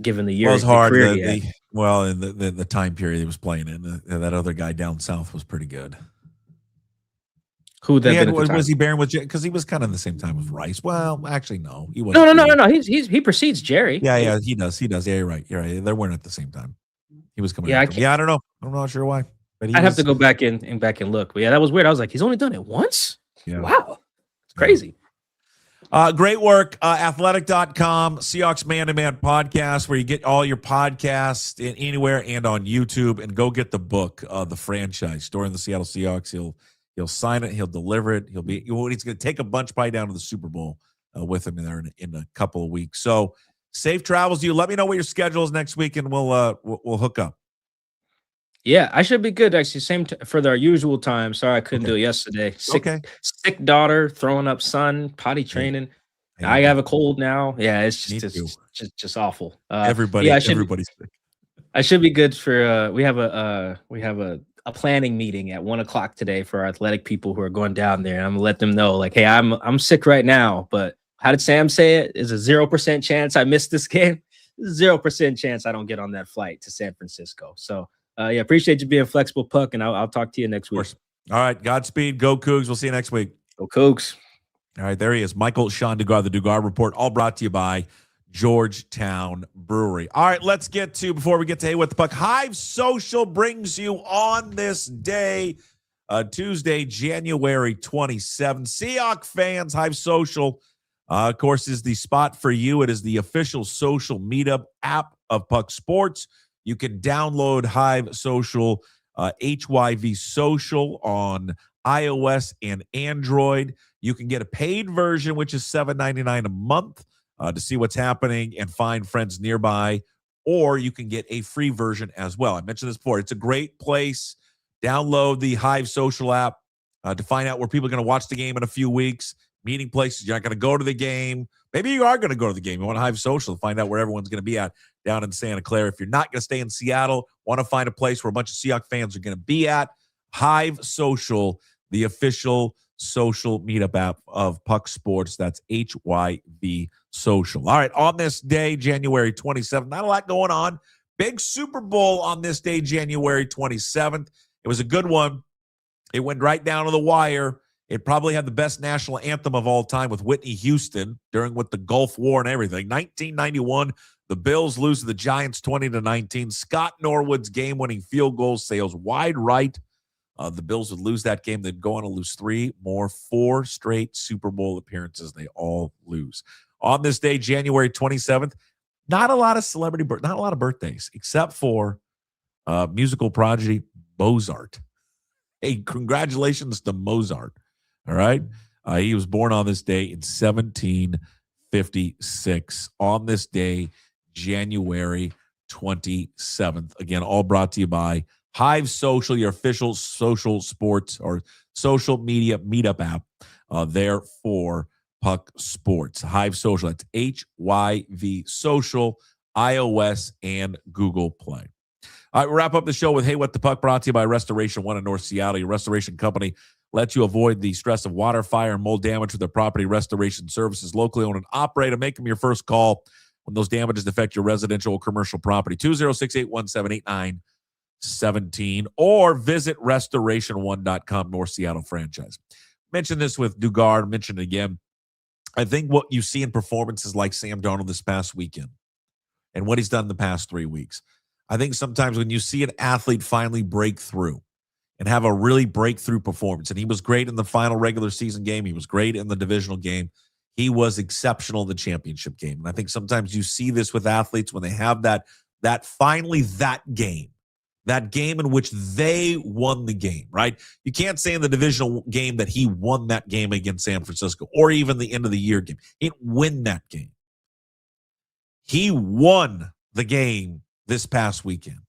given the year. Well, it was hard. In the time period he was playing in, that other guy down south was pretty good. Who then was he bearing with? Because he was kind of the same time as Rice. Well, actually, no, he wasn't. No. He precedes Jerry. Yeah, he does. Yeah, you're right. They weren't at the same time. He was coming. Yeah, I don't know. I'm not sure why. But I'd have to go back and look. But yeah, that was weird. I was like, he's only done it once. Yeah. Wow, it's crazy. Great work. Athletic.com, Seahawks Man-to-Man podcast, where you get all your podcasts anywhere and on YouTube. And go get the book, The Franchise, Story in the Seattle Seahawks. He'll sign it. He'll deliver it. He's going to take a bunch probably down to the Super Bowl with him in a couple of weeks. So safe travels to you. Let me know what your schedule is next week, and we'll hook up. Yeah, I should be good actually. Same for our usual time. Sorry I couldn't do it yesterday. Sick daughter, throwing up son, potty training. I have a cold now. Yeah, it's just awful. Everybody's sick. I should be good for. We have a planning meeting at 1:00 today for our athletic people who are going down there. And I'm gonna let them know, like, hey, I'm sick right now, but how did Sam say it? Is a 0% chance I miss this game. 0% chance I don't get on that flight to San Francisco. So appreciate you being flexible, Puck, and I'll talk to you next week. All right, Godspeed, go Cougs. We'll see you next week. Go Cougs. All right, there he is, Michael-Shawn Dugar, the Dugar Report, all brought to you by Georgetown Brewery. All right, let's get to, before we get to Hey What the Puck, Hive Social brings you on this day, Tuesday, January 27th. Seahawks fans, Hive Social, of course, is the spot for you. It is the official social meetup app of Puck Sports. You can download Hive Social, HYV Social on iOS and Android. You can get a paid version, which is $7.99 a month. To see what's happening and find friends nearby, or you can get a free version as well. I mentioned this before. It's a great place. Download the Hive Social app to find out where people are going to watch the game in a few weeks, meeting places. You're not going to go to the game. Maybe you are going to go to the game. You want to Hive Social to find out where everyone's going to be at down in Santa Clara. If you're not going to stay in Seattle, want to find a place where a bunch of Seahawks fans are going to be at, Hive Social, the official social meetup app of Puck Sports. That's HYV Social. All right, on this day, January 27th, not a lot going on. Big Super Bowl on this day, January 27th. It was a good one. It went right down to the wire. It probably had the best national anthem of all time with Whitney Houston with the Gulf War and everything. 1991, the Bills lose to the Giants 20-19. Scott Norwood's game-winning field goal sails wide right. The Bills would lose that game. They'd go on to lose 4 straight Super Bowl appearances. They all lose. On this day, January 27th, not a lot of birthdays, except for musical prodigy Mozart. Hey, congratulations to Mozart. All right. He was born on this day in 1756. On this day, January 27th. Again, all brought to you by Hive Social, your official social sports or social media meetup app there for Puck Sports. Hive Social, that's HYV Social, iOS and Google Play. All right, we'll wrap up the show with Hey What the Puck, brought to you by Restoration One in North Seattle, your restoration company lets you avoid the stress of water, fire, and mold damage with their property restoration services. Locally owned and operated. Make them your first call when those damages affect your residential or commercial property. 206-817-8917 or visit restoration1.com, North Seattle franchise. Mentioned this with Dugar, mentioned it again. I think what you see in performances like Sam Darnold this past weekend and what he's done the past 3 weeks, I think sometimes when you see an athlete finally break through and have a really breakthrough performance, and he was great in the final regular season game, he was great in the divisional game, he was exceptional in the championship game. And I think sometimes you see this with athletes when they have that game in which they won the game, right? You can't say in the divisional game that he won that game against San Francisco or even the end of the year game. He didn't win that game. He won the game this past weekend.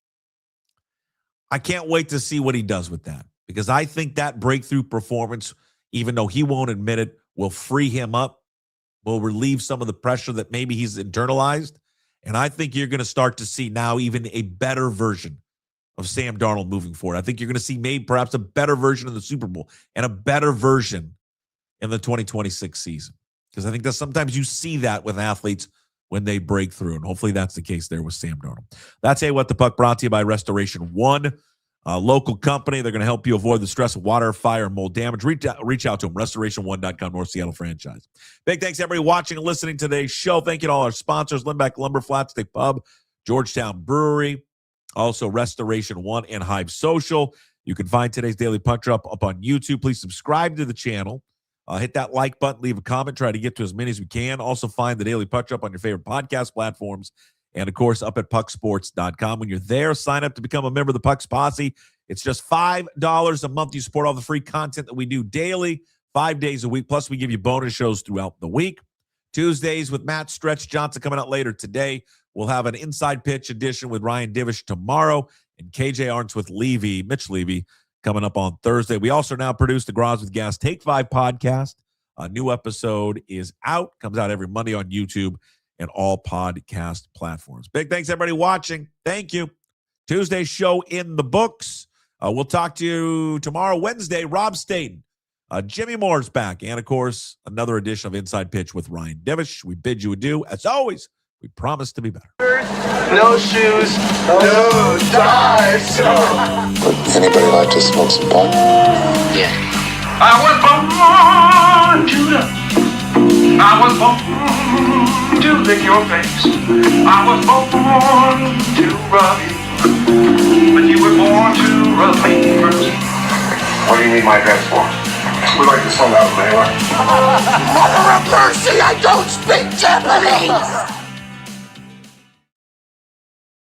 I can't wait to see what he does with that, because I think that breakthrough performance, even though he won't admit it, will free him up, will relieve some of the pressure that maybe he's internalized. And I think you're going to start to see now even a better version of Sam Darnold moving forward. I think you're going to see maybe perhaps a better version in the Super Bowl and a better version in the 2026 season. Because I think that sometimes you see that with athletes when they break through. And hopefully that's the case there with Sam Darnold. That's Hey What the Puck, brought to you by Restoration One, a local company. They're going to help you avoid the stress of water, fire, and mold damage. Reach out to them, restoration1.com, North Seattle franchise. Big thanks to everybody watching and listening to today's show. Thank you to all our sponsors, Lindback Lumber, Flat Stick Pub, Georgetown Brewery, also Restoration One and Hive Social. You can find today's Daily Puck Drop up on YouTube. Please subscribe to the channel. Hit that like button, leave a comment, try to get to as many as we can. Also find the Daily Puck Drop on your favorite podcast platforms. And, of course, up at pucksports.com. When you're there, sign up to become a member of the Pucks Posse. It's just $5 a month. You support all the free content that we do daily, 5 days a week. Plus, we give you bonus shows throughout the week. Tuesdays with Matt Stretch Johnson coming out later today. We'll have an Inside Pitch edition with Ryan Divish tomorrow. And KJ Arns with Mitch Levy, coming up on Thursday. We also now produce the Garage with Gas Take 5 podcast. A new episode is out. Comes out every Monday on YouTube and all podcast platforms. Big thanks, everybody watching. Thank you. Tuesday's show in the books. We'll talk to you tomorrow, Wednesday. Rob Staten, Jimmy Moore's back. And, of course, another edition of Inside Pitch with Ryan Divish. We bid you adieu. As always, we promise to be better. No shoes, no ties. Would anybody like to smoke some pot? Yeah. I was born to love. I was born to lick your face. I was born to rub you. But you were born to rub me first. What do you need my address for? We like to send out a mailer. Mother of mercy, I don't speak Japanese!